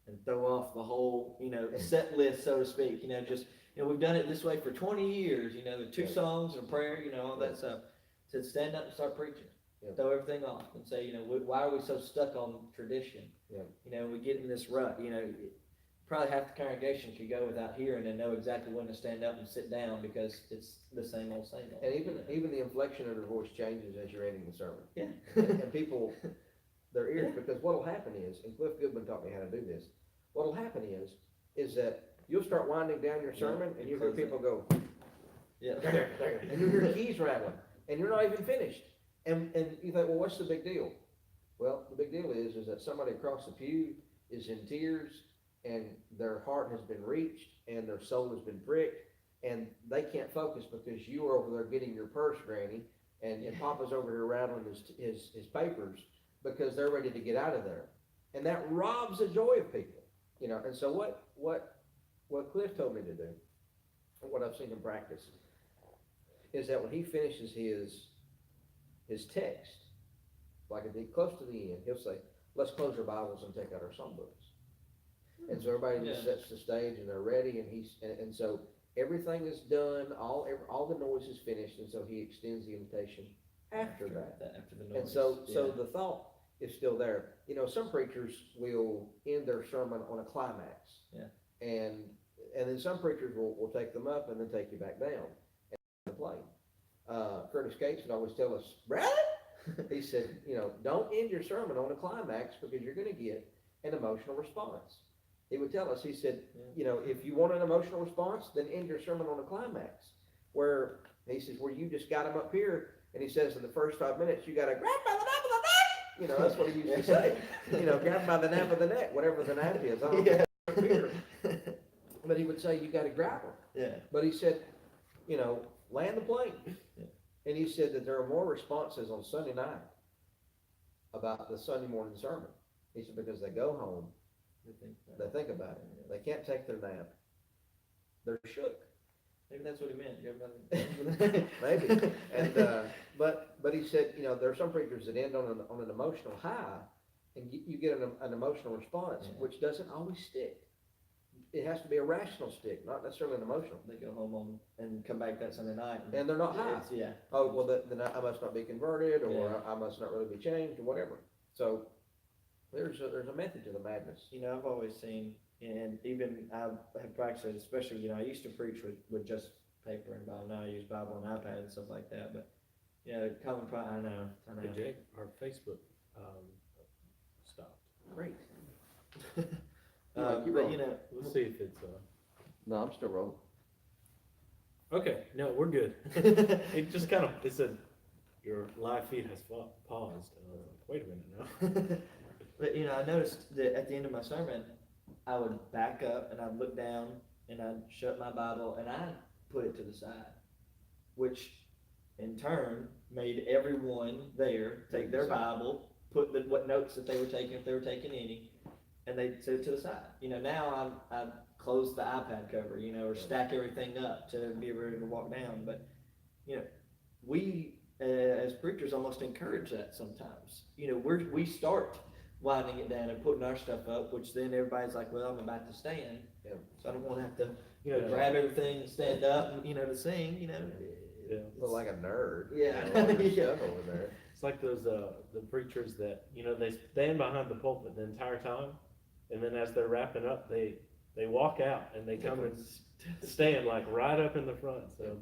And throw off the whole, you know, set list, so to speak, you know, just, you know, we've done it this way for 20 years, you know, the 2 Yeah. songs and prayer, you know, all that stuff. Said, stand up and start preaching. Yeah. Throw everything off and say, you know, why are we so stuck on tradition? Yeah. You know, we get in this rut, you know, probably half the congregation could go without hearing and know exactly when to stand up and sit down because it's the same old, same old. And even the inflection of their voice changes as you're ending the sermon. Yeah. And people, their ears, because what'll happen is, and Cliff Goodman taught me how to do this, what'll happen is that you'll start winding down your sermon and you hear people go, Yeah. and you hear keys rattling, and you're not even finished. And you think, well, what's the big deal? Well, the big deal is that somebody across the pew is in tears, and their heart has been reached, and their soul has been pricked, and they can't focus because you are over there getting your purse, Granny, and Papa's over here rattling his papers because they're ready to get out of there. And that robs the joy of people, you know. And so what Cliff told me to do, and what I've seen him practice, is that when he finishes his text, like at the close to the end, he'll say, let's close our Bibles and take out our songbooks. And so everybody just sets the stage and they're ready, and so everything is done, all the noise is finished, and so he extends the invitation after that. After the noise. And so the thought is still there. You know, some preachers will end their sermon on a climax. Yeah. And then some preachers will take them up and then take you back down and play. Curtis Cates would always tell us, brother, he said, you know, don't end your sermon on a climax because you're going to get an emotional response. He would tell us, he said, you know, if you want an emotional response, then end your sermon on a climax. Where, he says, where you just got him up here, and he says in the first 5 minutes, you got to grab by the nape of the neck. You know, that's what he used to say. You know, grab by the nape of the neck, whatever the nap is. I don't know up here. But he would say, you got to grab them. Yeah. But he said, you know, land the plane. Yeah. And he said that there are more responses on Sunday night about the Sunday morning sermon. He said, because they go home, they think about it. They can't take their nap. They're shook. Maybe that's what he meant. Maybe. And but he said, you know, there are some preachers that end on an emotional high, and you get an emotional response, which doesn't always stick. It has to be a rational stick, not necessarily an emotional. They go home and come back that Sunday night. And they're not high. Yeah. Oh, well, then I must not be converted, or I must not really be changed, or whatever. So there's a method to the madness. You know, I've always seen, and even I have practiced it, especially, you know, I used to preach with just paper and Bible. Now I use Bible and iPad and stuff like that. But, you know, common problem, I know. Hey, Jake, our Facebook stopped. Great. But, you know, Let's see if it's, No, I'm still rolling. okay, no, we're good. It just kind of, it said, your live feed has paused, and I was like, wait a minute now. But, you know, I noticed that at the end of my sermon, I would back up and I'd look down and I'd shut my Bible and I'd put it to the side, which in turn made everyone there take their Bible, put what notes that they were taking, if they were taking any, and they'd set it to the side. You know, now I close the iPad cover, you know, or stack everything up to be ready to walk down. But, you know, we as preachers almost encourage that sometimes. You know, we start winding it down and putting our stuff up, which then everybody's like, well, I'm about to stand, so I don't want to have to, you know, grab everything and stand up, and, you know, to sing, you know. Yeah. Look like a nerd. Yeah. You know, all this stuff over there. It's like those, the preachers that, you know, they stand behind the pulpit the entire time, and then as they're wrapping up, they walk out and they come and stand like right up in the front, so.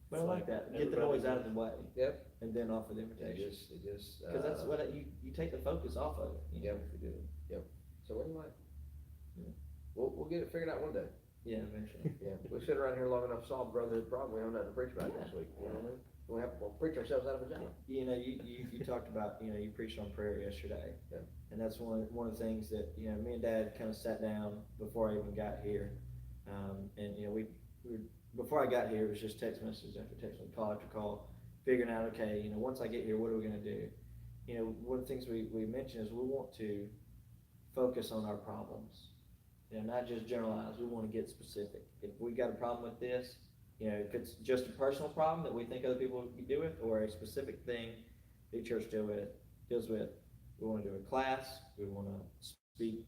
But I like that, get the noise out of the way. Yep. And then offer the It invitation. just. Cause that's what, you take the focus off of it, you know, Yep. if you do it. Yep. So what do you like? Yeah. We'll get it figured out one day. Yeah, eventually. Yeah, we sit around here long enough, solve brotherhood problem, we don't have to preach about it next week, you know what I mean? We'll preach ourselves out of a job. You know, you talked about, you know, you preached on prayer yesterday. Yeah. And that's one of the things that, you know, me and Dad kind of sat down before I even got here. And, you know, we before I got here, it was just text message after text, call after call, figuring out, okay, you know, once I get here, what are we gonna do? You know, one of the things we mentioned is we want to focus on our problems. You know, not just generalize, we wanna get specific. If we got a problem with this, you know, if it's just a personal problem that we think other people could deal with, or a specific thing the church deals with, we wanna do a class, we wanna speak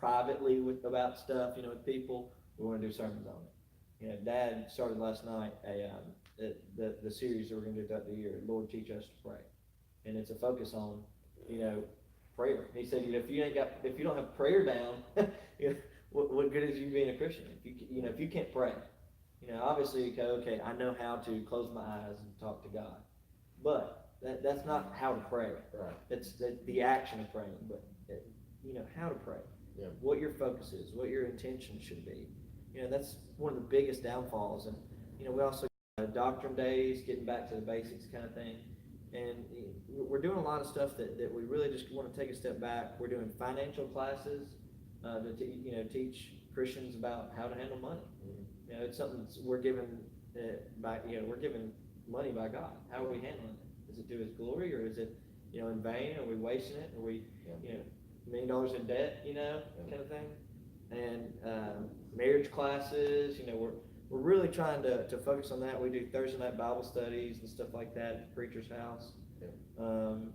privately about stuff, you know, with people, we wanna do sermons on it. You know, Dad started last night the series that we're gonna do throughout the year, Lord Teach Us to Pray. And it's a focus on, you know, prayer. He said, you know, if you don't have prayer down, you know, what good is you being a Christian? If you can't pray, you know, obviously you go, okay, I know how to close my eyes and talk to God, but that's not how to pray. Right. It's the action of praying, but you know, how to pray. Yeah. What your focus is, what your intention should be. You know, that's one of the biggest downfalls. And, you know, we also doctrine days, getting back to the basics kind of thing. And we're doing a lot of stuff that we really just want to take a step back. We're doing financial classes to teach Christians about how to handle money. Mm-hmm. You know, it's something we're given we're given money by God. How are we handling it? Is it to His glory, or is it, you know, in vain? Are we wasting it? Are we, you know, $1 million in debt, you know, kind of thing? And marriage classes, you know, we're really trying to focus on that. We do Thursday night Bible studies and stuff like that at the preacher's house. Yeah.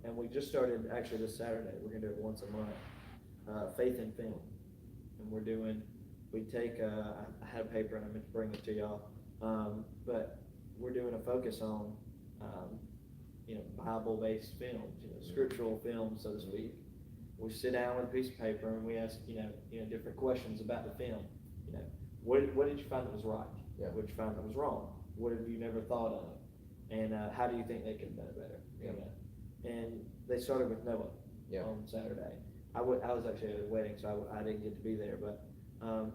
And we just started actually this Saturday. We're gonna do it once a month. Faith in film, and we take I had a paper and I meant to bring it to y'all, but we're doing a focus on you know, Bible-based films, you know, scriptural films, so to speak. We sit down with a piece of paper and we ask, you know, different questions about the film. You know, what did you find that was right? Yeah. What did you find that was wrong? What have you never thought of? And how do you think they could have done it better? Yeah. You know? And they started with Noah on Saturday. I was actually at a wedding, so I didn't get to be there, but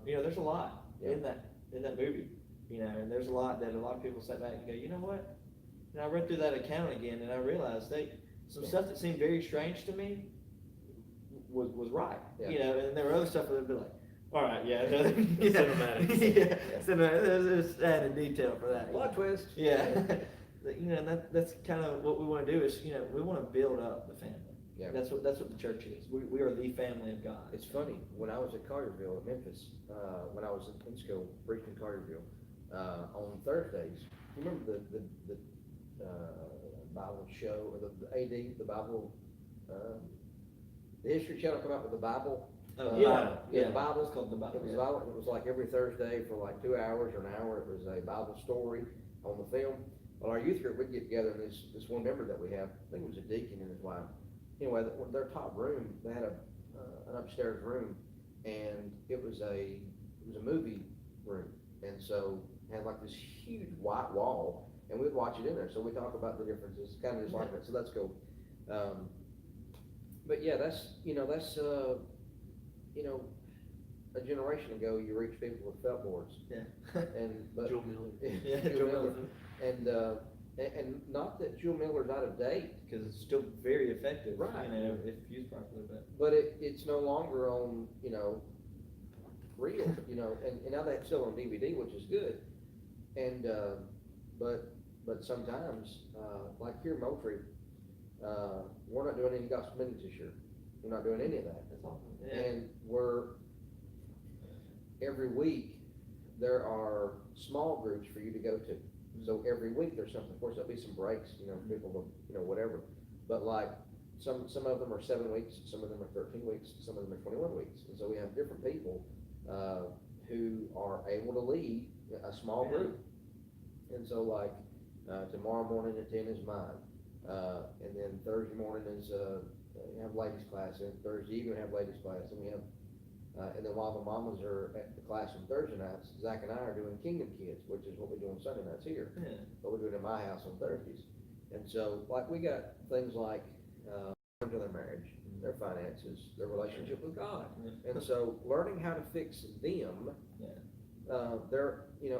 you know, there's a lot in that movie. You know, and there's a lot that a lot of people sit back and go, you know what? And I read through that account again, and I realized some stuff that seemed very strange to me was right. Yeah. You know, and there were other stuff that would be like, all right, yeah, Cinematics. There's added detail for that. Plot twist. Yeah. You know, and that's kind of what we want to do is, you know, we want to build up the family. Yeah. That's what the church is. We are the family of God. It's funny, when I was at Carterville, Memphis, when I was in school, preaching in Carterville, on Thursdays, you remember the Bible show, or the AD, the Bible, the History Channel come out with the Bible? The Bible. It's called the Bible. It was Bible. It was like every Thursday for like 2 hours or an hour, it was a Bible story on the film. Well, our youth group, we'd get together, and this one member that we have, I think it was a deacon and his wife. Anyway, their top room, they had an upstairs room, and it was a movie room, and so it had like this huge white wall, and we'd watch it in there. So we talk about the differences, kind of just like that. So that's cool. But yeah, that's a generation ago, you reach people with felt boards. Yeah. But Joel Miller. Yeah, Joel Miller. And not that Joel Miller's out of date, because it's still very effective, right? You know, if used properly. But it's no longer on, you know, reel, you know, and now they're still on DVD, which is good. And but sometimes, like here in Moultrie, we're not doing any gospel meetings this year. We're not doing any of that. That's awesome. Yeah. And every week there are small groups for you to go to. So every week there's something. Of course, there'll be some breaks, you know, people will, you know, whatever. But like some of them are 7 weeks, some of them are 13 weeks, some of them are 21 weeks. And so we have different people who are able to lead a small group. And so like tomorrow morning at 10 is mine. And then Thursday morning is you have ladies class, and Thursday evening we have ladies class, and we have And then while the mamas are at the class on Thursday nights, Zach and I are doing Kingdom Kids, which is what we do on Sunday nights here. Yeah. But we're doing it in my house on Thursdays. And so, like, we got things like, to their marriage, their finances, their relationship with God. And so, learning how to fix them,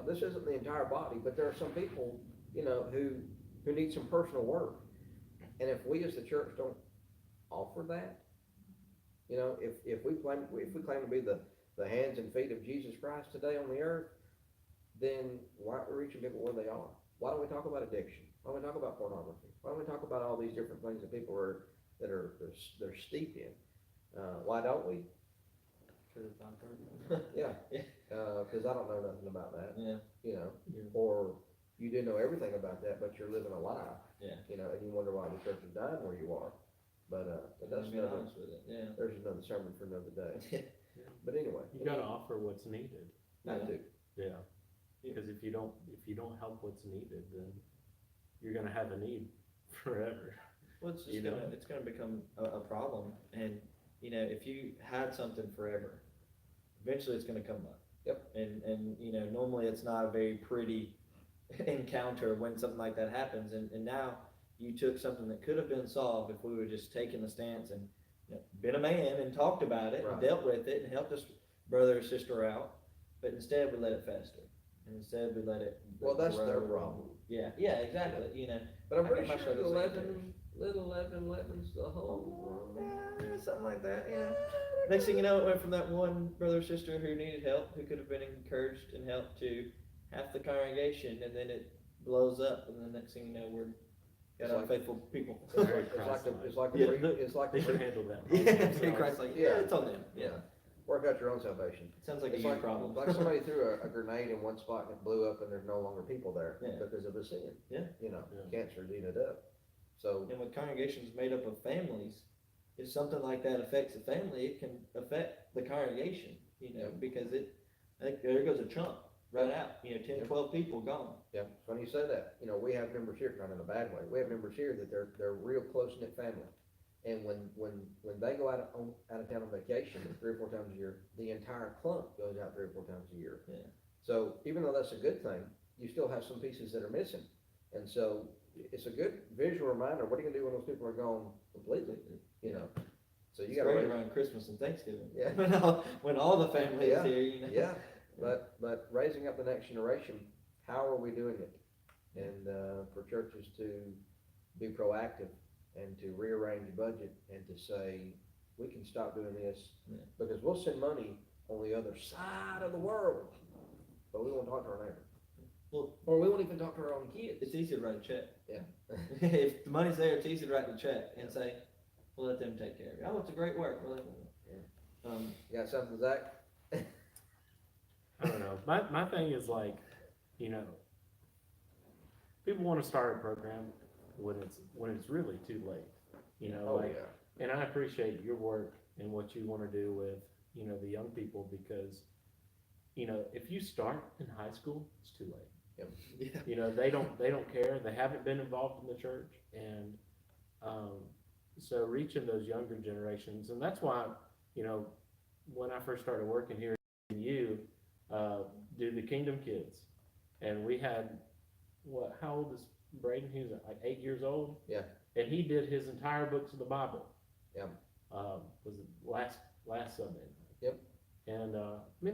this isn't the entire body, but there are some people, who need some personal work. And if we as the church don't offer that, if we claim to be the hands and feet of Jesus Christ today on the earth, then why aren't we reaching people where they are? Why don't we talk about addiction? Why don't we talk about pornography? Why don't we talk about all these different things that people they're steeped in? Why don't we? Yeah. Cause I don't know nothing about that. Yeah. Or you do know everything about that, but you're living a lie. Yeah. And you wonder why the church is dying where you are. But that's be honest with it. Yeah. There's another sermon for another day. But anyway. You gotta offer what's needed. I do. Yeah. Because if you don't help what's needed, then you're gonna have a need forever. Well, it's gonna become a problem, and if you hide something forever, eventually it's gonna come up. Yep. And normally it's not a very pretty encounter when something like that happens, and now you took something that could have been solved if we would just taken a stance and been a man and talked about it and dealt with it and helped us brother or sister out, but instead we let it fester. And instead we let it that's grow. their problem. Yeah, exactly. But I'm pretty sure little leaven leavens the whole world. Something like that, Next thing you know, it went from that one brother or sister who needed help, who could have been encouraged and helped, to half the congregation, and then it blows up, and the next thing you know, we're got unfaithful people. It's like They should handle that. Yeah, Christ's like, it's on them. Yeah. Work out your own salvation. Sounds like It's a huge problem. like somebody threw a grenade in one spot and it blew up and there's no longer people there because of a sin. Yeah. Cancer's eating it up. So. And with congregations made up of families, if something like that affects a family, it can affect the congregation, because there goes a chunk right out, 10, 12 people gone. Yeah, funny you say that. We have members here, not in a bad way. We have members here that they're real close-knit family. And when they go out of town on vacation 3 or 4 times a year, the entire clump goes out 3 or 4 times a year. Yeah. So even though that's a good thing, you still have some pieces that are missing. And so it's a good visual reminder. What are you gonna do when those people are gone completely? So you got to around Christmas and Thanksgiving. Yeah. when all the family is here. Yeah. But raising up the next generation, how are we doing it? And for churches to be proactive and to rearrange the budget and to say, we can stop doing this because we'll send money on the other side of the world, but we won't talk to our neighbor. Well, or we won't even talk to our own kids. It's easy to write a check. Yeah. If the money's there, it's easy to write the check and say, we'll let them take care of it. Oh, it's a great work. We'll let them. You got something, Zach? I don't know. My thing is like, people want to start a program when it's really too late, and I appreciate your work and what you want to do with, the young people, because, if you start in high school, it's too late. Yep. Yeah. They don't care. They haven't been involved in the church, and so reaching those younger generations, and that's why, when I first started working here, you do the Kingdom Kids, and we had how old is Braden? He was like 8 years old. Yeah. And he did his entire books of the Bible. Yeah. Was it last Sunday? Yep. And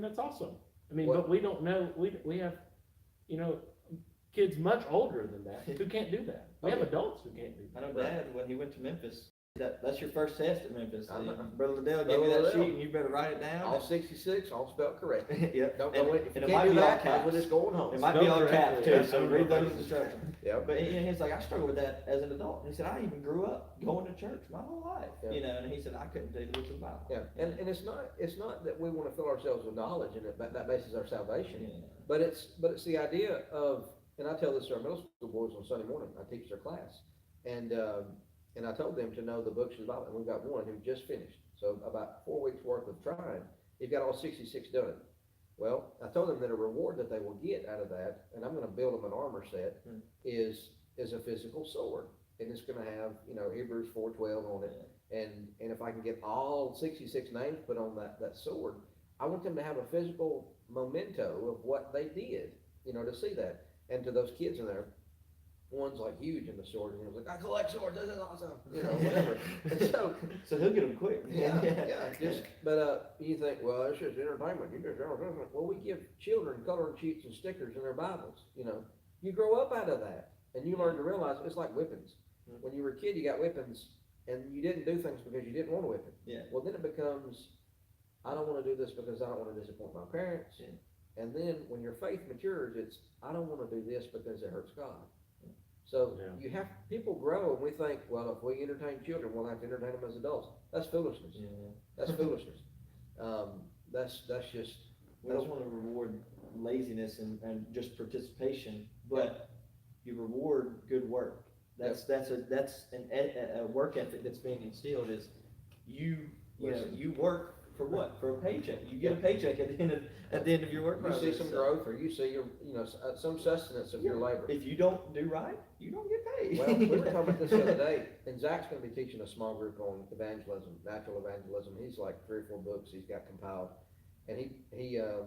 that's awesome. But we don't know. We have, kids much older than that who can't do that. We have adults who can't do that. I know Dad, when he went to Memphis, that's your first test at Memphis. Brother Liddell gave you that sheet and you better write it down. All 66, all spelled correct. Yep. Don't and, if and you it might can't do be all that, caps. we're just going home. It might be all caps too, so read those instructions. Yeah. But he's like, I struggled with that as an adult. And he said, I even grew up going to church my whole life. Yeah. And he said, I couldn't do the books of the Bible. Yeah. And it's not that we want to fill ourselves with knowledge and that bases our salvation. Yeah. But it's the idea of, and I tell this to our middle school boys on Sunday morning. I teach their class, and I told them to know the books of the Bible. And we've got one who just finished, so about 4 weeks worth of trying. He's got all 66 done. Well, I told them that a reward that they will get out of that, and I'm going to build them an armor set, is a physical sword, and it's going to have Hebrews 4:12 on it, and if I can get all 66 names put on that sword, I want them to have a physical memento of what they did, to see that. And to those kids in there, one's like huge in the sword, and he was like, I collect swords, this is awesome, whatever. And so, So he'll get them quick. but you think, well, it's just entertainment, well, we give children coloring sheets and stickers in their Bibles, you grow up out of that, and you learn to realize it's like whippings. When you were a kid, you got whippings, and you didn't do things because you didn't want to whip it. Yeah. Well, then it becomes, I don't want to do this because I don't want to disappoint my parents. Yeah. And then when your faith matures, it's, I don't want to do this because it hurts God. So you have, people grow, and we think, well, if we entertain children, we'll have to entertain them as adults. That's foolishness. Yeah. That's foolishness. That's just. We don't want to reward laziness and just participation, but you reward good work. That's a work ethic that's being instilled. Is you work for what? For a paycheck. You get a paycheck at the end of your work You process. see some growth, or you see your, some sustenance of your labor. If you don't do right, you don't get paid. Well, we were talking about this the other day, and Zack's gonna be teaching a small group on evangelism, natural evangelism. He's like 3 or 4 books he's got compiled. And he a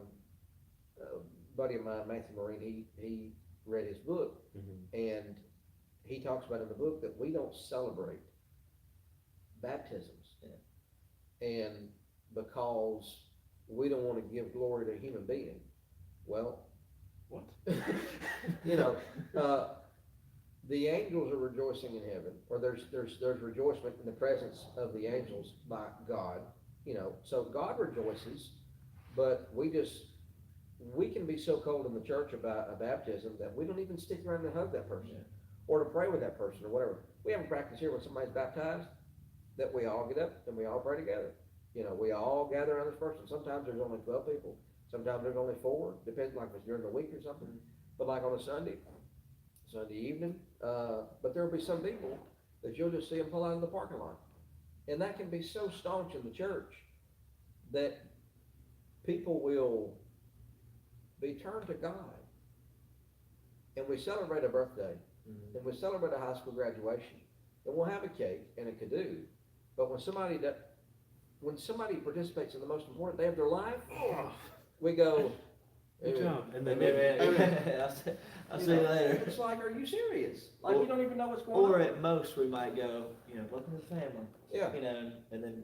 buddy of mine, Matthew Marine, he read his book, and he talks about in the book that we don't celebrate baptisms. And because we don't want to give glory to a human being. Well, What? The angels are rejoicing in heaven, or there's rejoicement in the presence of the angels by God, so God rejoices, but we can be so cold in the church about a baptism that we don't even stick around to hug that person, or to pray with that person, or whatever. We have a practice here when somebody's baptized, that we all get up and we all pray together. We all gather around this person. Sometimes there's only 12 people, sometimes there's only 4, depends, like if it's during the week or something, but like on a Sunday evening, but there'll be some people that you'll just see them pull out of the parking lot. And that can be so staunch in the church that people will be turned to God. And we celebrate a birthday, and we celebrate a high school graduation, and we'll have a cake and a kado, but when somebody participates in the most important day of their life, we go, Good job. And then I'll see you later. It's like, are you serious? Like, you don't even know what's going on. Or at most, we might go, welcome to the family. Yeah. And then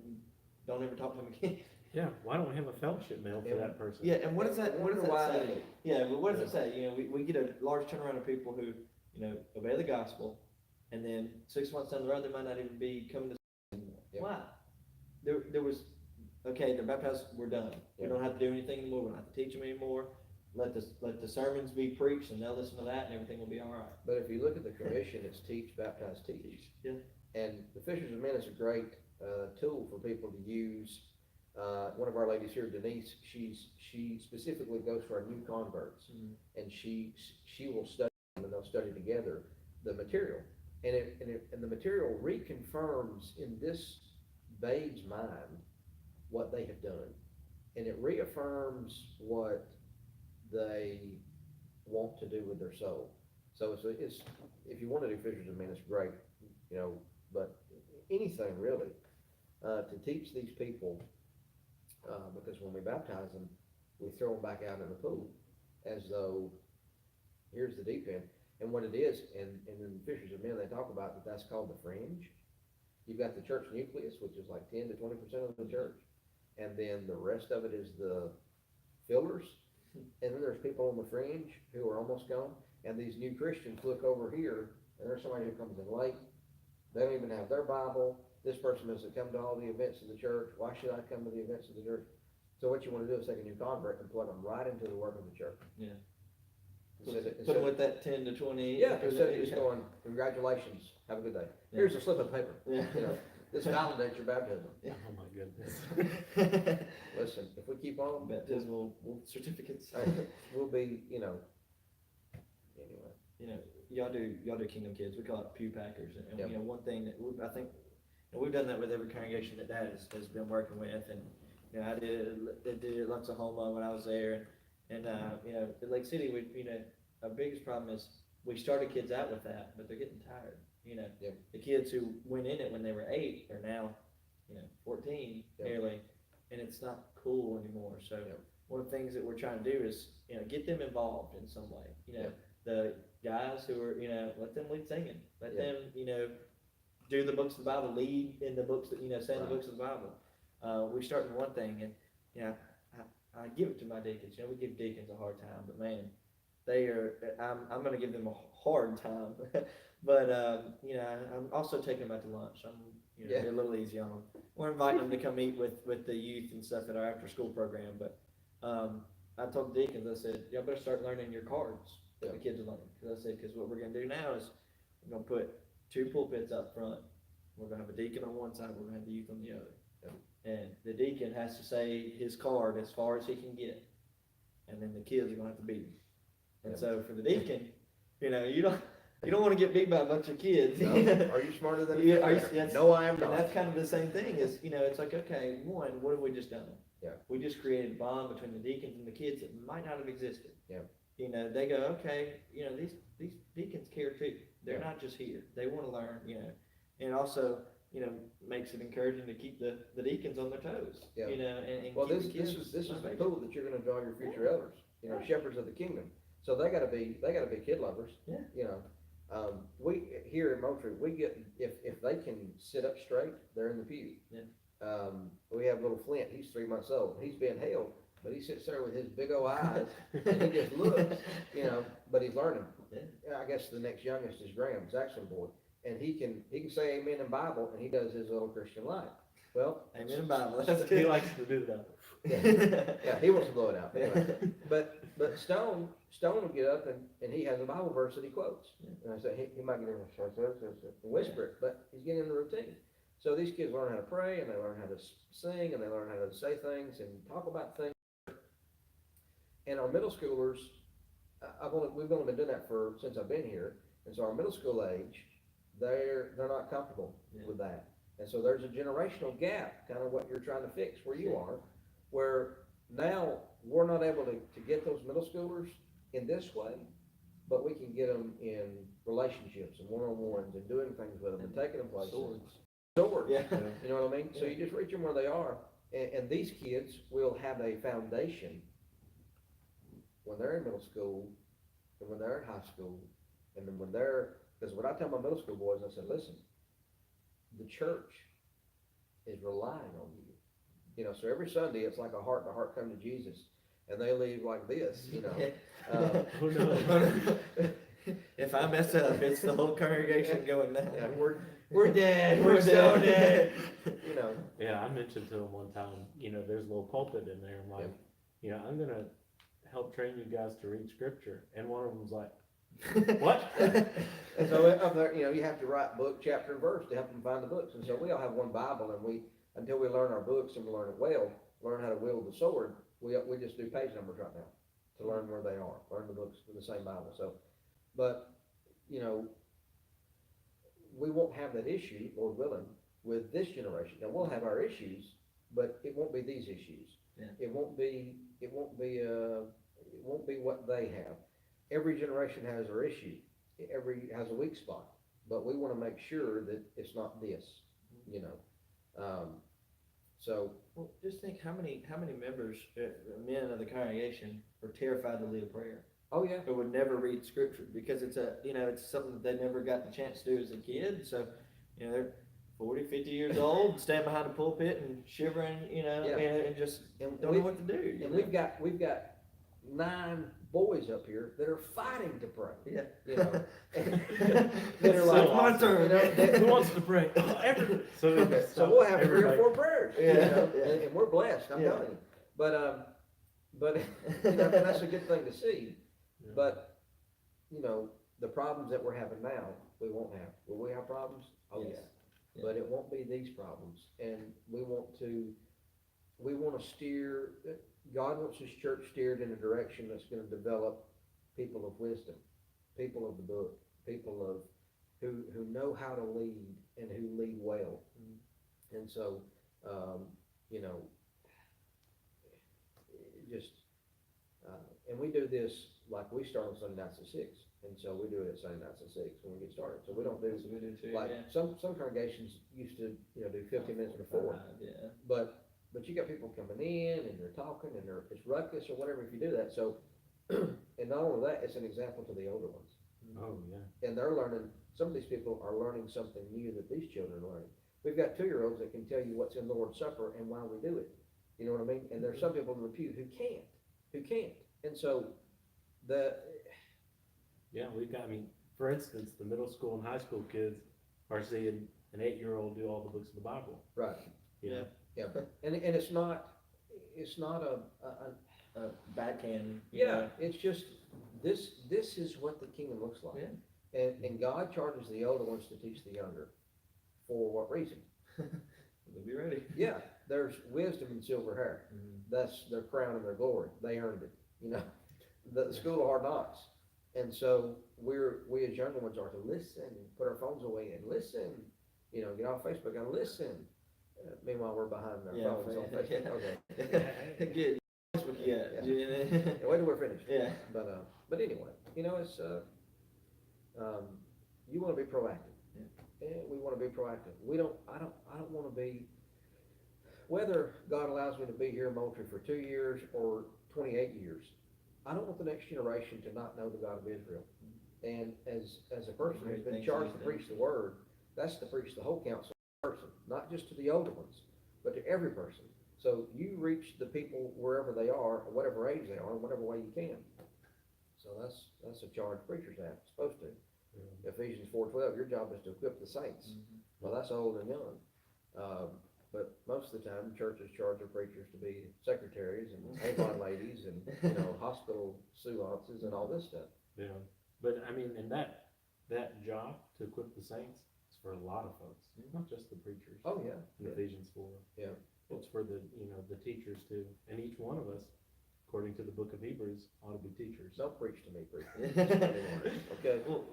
don't ever talk to them again. Yeah, why don't we have a fellowship meal for that person? Yeah, and what does that say? They- Yeah, but what does it say? We get a large turnaround of people who, obey the gospel, and then 6 months down the road, they might not even be coming to anymore. Yeah. Why? There was, okay, they're baptized, we're done. We don't have to do anything anymore, we don't have to teach them anymore. Let the sermons be preached, and they'll listen to that, and everything will be all right. But if you look at the commission, it's teach, baptize, teach. Yeah. And the Fishers of Men is a great tool for people to use. One of our ladies here, Denise, she specifically goes for our new converts, and she will study them, and they'll study together the material, and the material reconfirms in this babe's mind what they have done, and it reaffirms what they want to do with their soul. So it's if you want to do Fishers of Men, it's great, but anything really to teach these people. Because when we baptize them, we throw them back out in the pool as though here's the deep end. And what it is, and in Fishers of Men, they talk about that's called the fringe. You've got the church nucleus, which is like 10 to 20% of the church, and then the rest of it is the fillers. And then there's people on the fringe who are almost gone, and these new Christians look over here, and there's somebody who comes in late. They don't even have their Bible. This person doesn't come to all the events of the church. Why should I come to the events of the church? So what you want to do is take a new convert and plug them right into the work of the church. Yeah. Instead Put them with that 10 to 20. yeah, instead of just going, congratulations, have a good day. Here's a slip of paper. Yeah. This validates your baptism. Yeah. Oh my goodness. Listen, if we keep on, Baptismal certificates. we'll be, anyway. Y'all do Kingdom Kids. We call it pew packers. And Yep. one thing that I think, and we've done that with every congregation that Dad has been working with, and I did it at Luxahoma when I was there, and at Lake City, our biggest problem is we started kids out with that, but they're getting tired. Yep. The kids who went in it when they were 8 are now 14 Yeah. nearly, and it's not cool anymore. So Yeah. one of the things that we're trying to do is, get them involved in some way. Yeah. The guys who are, let them lead singing, let Yeah. them, do the books of the Bible, lead in the books that, say in the Right. books of the Bible. We started one thing, and, I give it to my deacons. We give deacons a hard time, but man, I'm going to give them a hard time. But, I'm also taking them out to lunch. I'm, Yeah. be a little easy on them. We're inviting them to come eat with the youth and stuff at our after school program. But, I told the deacons, I said, y'all better start learning your cards that Yeah. the kids are learning. Because what we're going to do now is we're going to put 2 pulpits up front. We're going to have a deacon on one side, we're going to have the youth on the other. Yeah. And the deacon has to say his card as far as he can get. And then the kids are going to have to beat him. And Yeah. so for the deacon, you don't want to get beat by a bunch of kids. No. Are you smarter than Yeah, a No, I am and not. that's kind of the same thing is, it's like, okay, one, what have we just done? Yeah. We just created a bond between the deacons and the kids that might not have existed. Yeah. They go, okay, these deacons care too. They're Yeah. not just here. They want to learn, and also, makes it encouraging to keep the deacons on their toes. Yeah. And Well, keep this the kids is the motivated. tool that you're gonna draw your future elders, shepherds of the kingdom. So they gotta be kid lovers. Yeah. We, here in Moultrie, we get, if they can sit up straight, they're in the pew. Yeah. We have little Flint, he's 3 months old, he's being held, but he sits there with his big old eyes, and he just looks, but he's learning. Yeah. I guess the next youngest is Graham, Zack's boy, and he can say amen in Bible, and he does his little Christian life. Well. Amen in Bible. He likes to do that. Yeah, he wants to blow it out. Anyway. But Stone will get up and he has a Bible verse that he quotes. And I say he might get in and whisper it, but he's getting in the routine. So these kids learn how to pray, and they learn how to sing, and they learn how to say things and talk about things. And our middle schoolers, we've only been doing that since I've been here, and so our middle school age, they're not comfortable with that. And so there's a generational gap, kind of what you're trying to fix where you are, where now we're not able to get those middle schoolers in this way, but we can get them in relationships and one-on-ones and doing things with them and taking them places. Swords. Yeah. You know what I mean? So you just reach them where they are, and these kids will have a foundation when they're in middle school, and when they're in high school, and then because what I tell my middle school boys, I said, listen, the church is relying on you. So every Sunday it's like a heart-to-heart come to Jesus, and they leave like this, Who knows? If I mess up, it's the whole congregation going down. Yeah, We're dead. We're so dead. Yeah, I mentioned to him one time, there's a little pulpit in there. I'm like, I'm gonna help train you guys to read scripture. And one of them's like, what? And so up there, you have to write book, chapter, and verse to help them find the books. And so we all have one Bible, and until we learn our books and we learn it well, learn how to wield the sword, we just do page numbers right now to learn where they are, learn the books with the same Bible. So, but, we won't have that issue, Lord willing, with this generation. Now, we'll have our issues, but it won't be these issues. Yeah. It won't be what they have. Every generation has their issue. Every has a weak spot, but we want to make sure that it's not this, So. Well, just think how many members, men of the congregation, are terrified to lead a prayer. Oh yeah. Or would never read scripture because it's it's something that they never got the chance to do as a kid. So, they're 40, 50 years old, stand behind a pulpit and shivering, and just don't know what to do. And we've got 9 boys up here that are fighting to pray. Yeah. That are like, my turn. Who wants to pray? So we'll have 3 or 4 prayers. Yeah. And we're blessed. I'm telling you. But and that's a good thing to see. Yeah. But the problems that we're having now, we won't have. Will we have problems? Oh Yes. yeah. But it won't be these problems. And we want to steer. God wants His church steered in a direction that's going to develop people of wisdom, people of the book, people of who know how to lead and who lead well. Mm-hmm. And so, and we do this, like, we start on Sunday nights at 6, and so we do it at Sunday nights at 6 when we get started, so we don't do, That's what we do too, like, yeah. some congregations used to, do 15 minutes before. Yeah. But you got people coming in and they're talking and it's ruckus or whatever if you do that, so, and not only that, it's an example to the older ones. Oh, yeah. And they're learning, some of these people are learning something new that these children are learning. We've got 2-year-olds that can tell you what's in the Lord's Supper and why we do it, you know what I mean? And there's some people in the pew who can't, and so, Yeah, we've got, I mean, for instance, the middle school and high school kids are seeing an 8-year-old do all the books of the Bible. right, You know? yeah, and it's not a Backhand. yeah, it's just, this is what the kingdom looks like. Yeah. And God charges the older ones to teach the younger. For what reason? We'll be ready. Yeah, there's wisdom in silver hair. That's their crown and their glory. They earned it, The school of hard knocks. And so we as younger ones are to listen, put our phones away and listen, get off Facebook and listen. Meanwhile, we're behind our phones on Facebook. Okay. Good. Facebook, yeah. Yeah, wait till we're finished. Yeah. But anyway, it's, you wanna be proactive. Yeah. And we wanna be proactive. I don't wanna be, whether God allows me to be here in Moultrie for 2 years or 28 years, I don't want the next generation to not know the God of Israel. And as a person who's been charged to preach the word, that's to preach the whole counsel of the person, not just to the older ones, but to every person. So you reach the people wherever they are, or whatever age they are, in whatever way you can. So that's a charge preachers have, supposed to. Yeah. Ephesians 4:12, your job is to equip the saints. Well, that's old and young. But most of the time, churches charge their preachers to be secretaries and Avon ladies and, hospital nuances and all this stuff. Yeah, but I mean, and that job to equip the saints is for a lot of folks, not just the preachers. Oh, yeah. In Ephesians 4. Yeah. It's for the teachers too, and each one of us, according to the book of Hebrews, ought to be teachers. Don't preach to me, preacher. Okay. Well,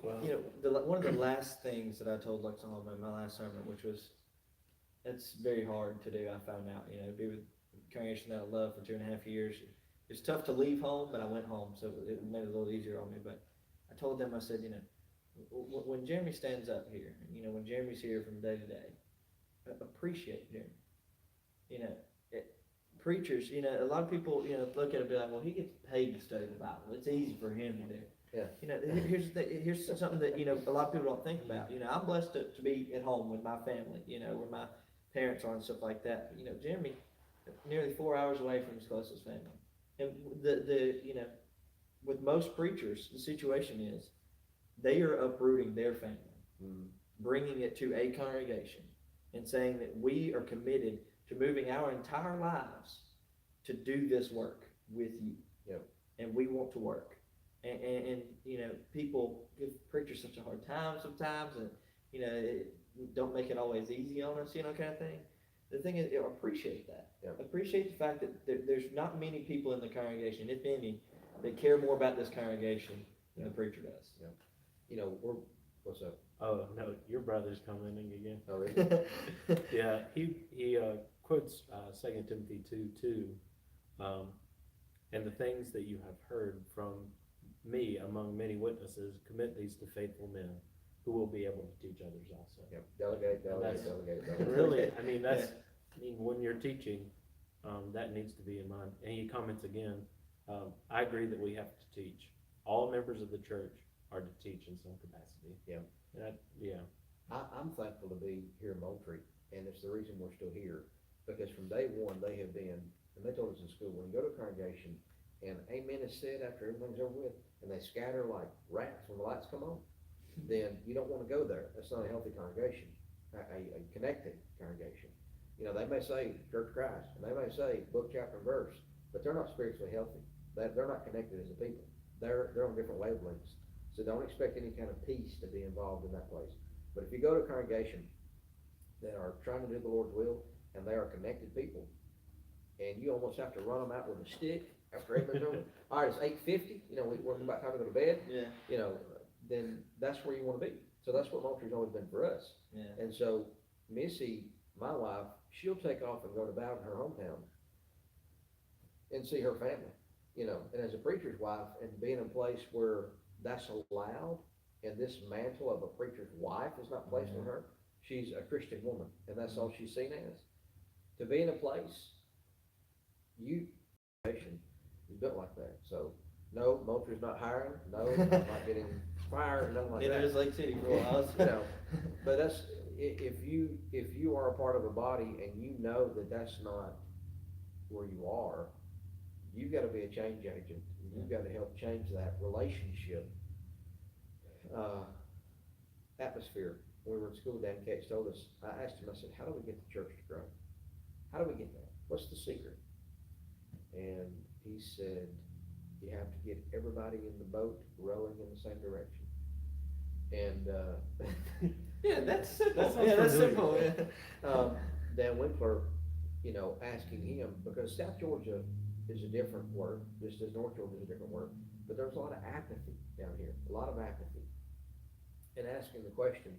one of the last things that I told Luxembourg in my last sermon, which was, it's very hard to do, I found out, be with a congregation that I loved for 2.5 years. It's tough to leave home, but I went home, so it made it a little easier on me. But I told them, I said, when Jeremy stands up here, when Jeremy's here from day to day, appreciate Jeremy. Preachers, a lot of people, look at it and be like, well, he gets paid to study the Bible. It's easy for him to do. Yeah. Here's something that, a lot of people don't think about. I'm blessed to be at home with my family, where my parents are and stuff like that. Jeremy, nearly 4 hours away from his closest family. And with most preachers, the situation is they are uprooting their family, bringing it to a congregation and saying that we are committed to moving our entire lives to do this work with you. Yep. And we want to work. And people give preachers such a hard time sometimes, and don't make it always easy on us, kind of thing. The thing is, appreciate that. Yep. Appreciate the fact that there's not many people in the congregation, if any, that care more about this congregation than the preacher does. Yep. What's up? Oh no, your brother's commenting again. Oh, really? Yeah, he quotes 2 Timothy 2:2, and the things that you have heard from me among many witnesses, commit these to faithful men who will be able to teach others also. Yep. Delegate. And really, I mean, when you're teaching, that needs to be in mind. And he comments again, I agree that we have to teach. All members of the church are to teach in some capacity. Yeah. I'm thankful to be here in Moultrie, and it's the reason we're still here, because from day one, they have been, and they told us in school, when you go to a congregation, and amen is said after everything's over with, and they scatter like rats when the lights come on, then you don't want to go there. That's not a healthy congregation, a connected congregation. They may say Church of Christ, and they may say book, chapter, and verse, but they're not spiritually healthy. They're not connected as a people. They're on different wavelengths. So don't expect any kind of peace to be involved in that place. But if you go to a congregation that are trying to do the Lord's will, and they are connected people, and you almost have to run them out with a stick after 8 minutes over, all right, it's 8:50, we're about time to go to bed, then that's where you want to be. So that's what Moultrie's always been for us. Yeah. And so Missy, my wife, she'll take off and go to Bowden, her hometown, and see her family. you know, and as a preacher's wife, and being in a place where that's allowed, and this mantle of a preacher's wife is not placed on her, she's a Christian woman, and that's all she's seen as. To be in a place, is built like that, so, no, Moultrie's not hiring, no, I'm not getting fired, nothing like that. Neither is Lake City for a while. You know, but that's, if you are a part of a body and you know that that's not where you are, you've gotta be a change agent, you've gotta help change that relationship, atmosphere. When we were in school, Dan Kase told us, I asked him, I said, how do we get the church to grow? How do we get that? What's the secret? And he said, you have to get everybody in the boat rowing in the same direction. And, Yeah, that's simple. That sounds Simple. familiar. Dan Winkler, you know, asking him, because South Georgia is a different word, just as North Georgia is a different word, but there's a lot of apathy down here, a lot of apathy. And asking the question,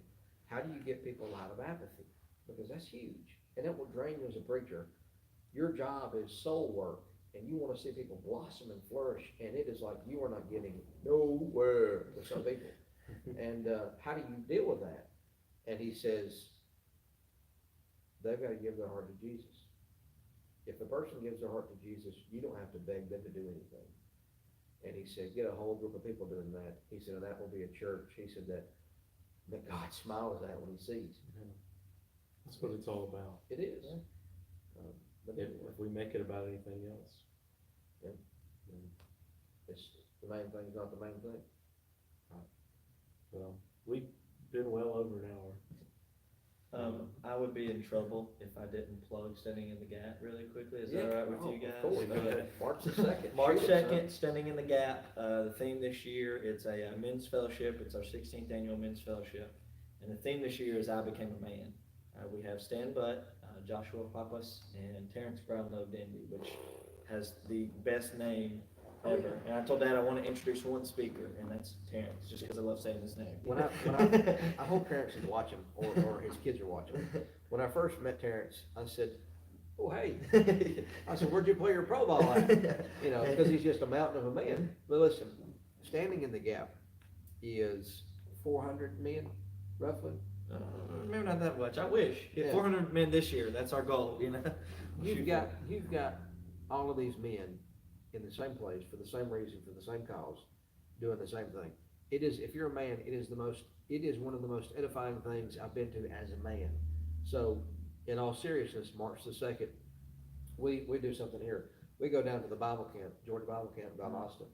how do you get people out of apathy? Because that's huge, and it will drain you as a preacher. Your job is soul work, and you wanna see people blossom and flourish, and it is like you are not getting nowhere with some people. And, how do you deal with that? And he says, they've gotta give their heart to Jesus. If a person gives their heart to Jesus, you don't have to beg them to do anything. And he said, get a whole group of people doing that. He said, and that will be a church. He said that God smiles at when he sees. That's what it's all about. It is. But If we make it about anything else. Yeah. It's, the main thing is not the main thing. Well, we've been well over an hour. I would be in trouble if I didn't plug Standing in the Gap really quickly. Is that Yeah, all right with oh, you guys? of course. Okay. March the 2nd. March Shoot it, son. 2nd, Standing in the Gap. The theme this year, it's a men's fellowship. It's our 16th annual men's fellowship. And the theme this year is I Became a Man. We have Stan Butt, Joshua Papas, and Terrence Brownlow Denby, which has the best name ever. And I told Dad I want to introduce one speaker, and that's Terrence, just because I love saying his name. When I hope Terrence is watching, or his kids are watching. When I first met Terrence, I said, oh, hey. I said, where'd you play your pro ball at? You know, because he's just a mountain of a man. But listen, Standing in the Gap is 400 men, roughly. Maybe not that much. I wish. Get Yeah. 400 men this year. That's our goal, you know? You've got all of these men in the same place for the same reason, for the same cause, doing the same thing. It is, if you're a man, it is one of the most edifying things I've been to as a man. So, in all seriousness, March the 2nd, we do something here. We go down to the Bible camp, Georgia Bible Camp, Valdosta.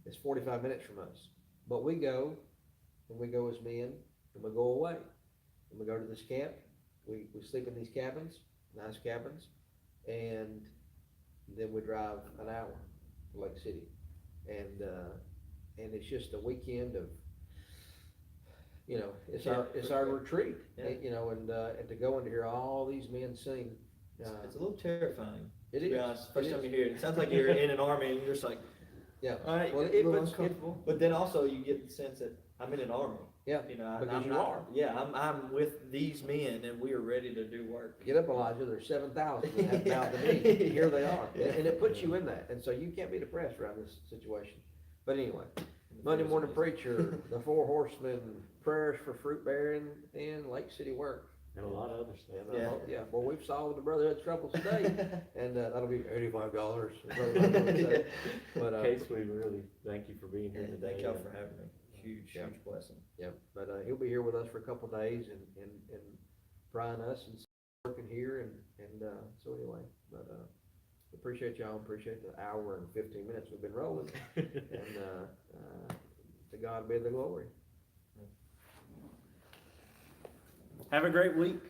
It's 45 minutes from us. But we go, and we go as men, and we go away. And we go to this camp, we sleep in these cabins, nice cabins, and then we drive an hour to Lake City. And it's just a weekend of, you know, it's our retreat, you know, and to go and to hear all these men sing. It's a little terrifying. It To be is. honest, first It time is. you hear it, it sounds like you're in an army and you're just like, Yeah. all right, Well, it, a little but, uncomfortable. but then also you get the sense that I'm in an army. Yeah, You know, because I'm you not, are. Yeah, I'm with these men and we are ready to do work. Get up, Elijah, there's 7,000 that have bowed the knee, here they are. Yeah. And it puts you in that, and so you can't be depressed around this situation. But anyway, Monday morning preacher, the 4 horsemen, prayers for fruit bearing, and Lake City work. And a lot of other stuff. And, Yeah. well, we've solved the brotherhood troubles today, and that'll be $85. But Case, we really thank you for being here And today. thank y'all for having me. Huge, Yeah. huge blessing. yeah, but he'll be here with us for a couple days and trying us and working here and so anyway, but appreciate y'all, appreciate the hour and 15 minutes we've been rolling, and to God be the glory. Have a great week.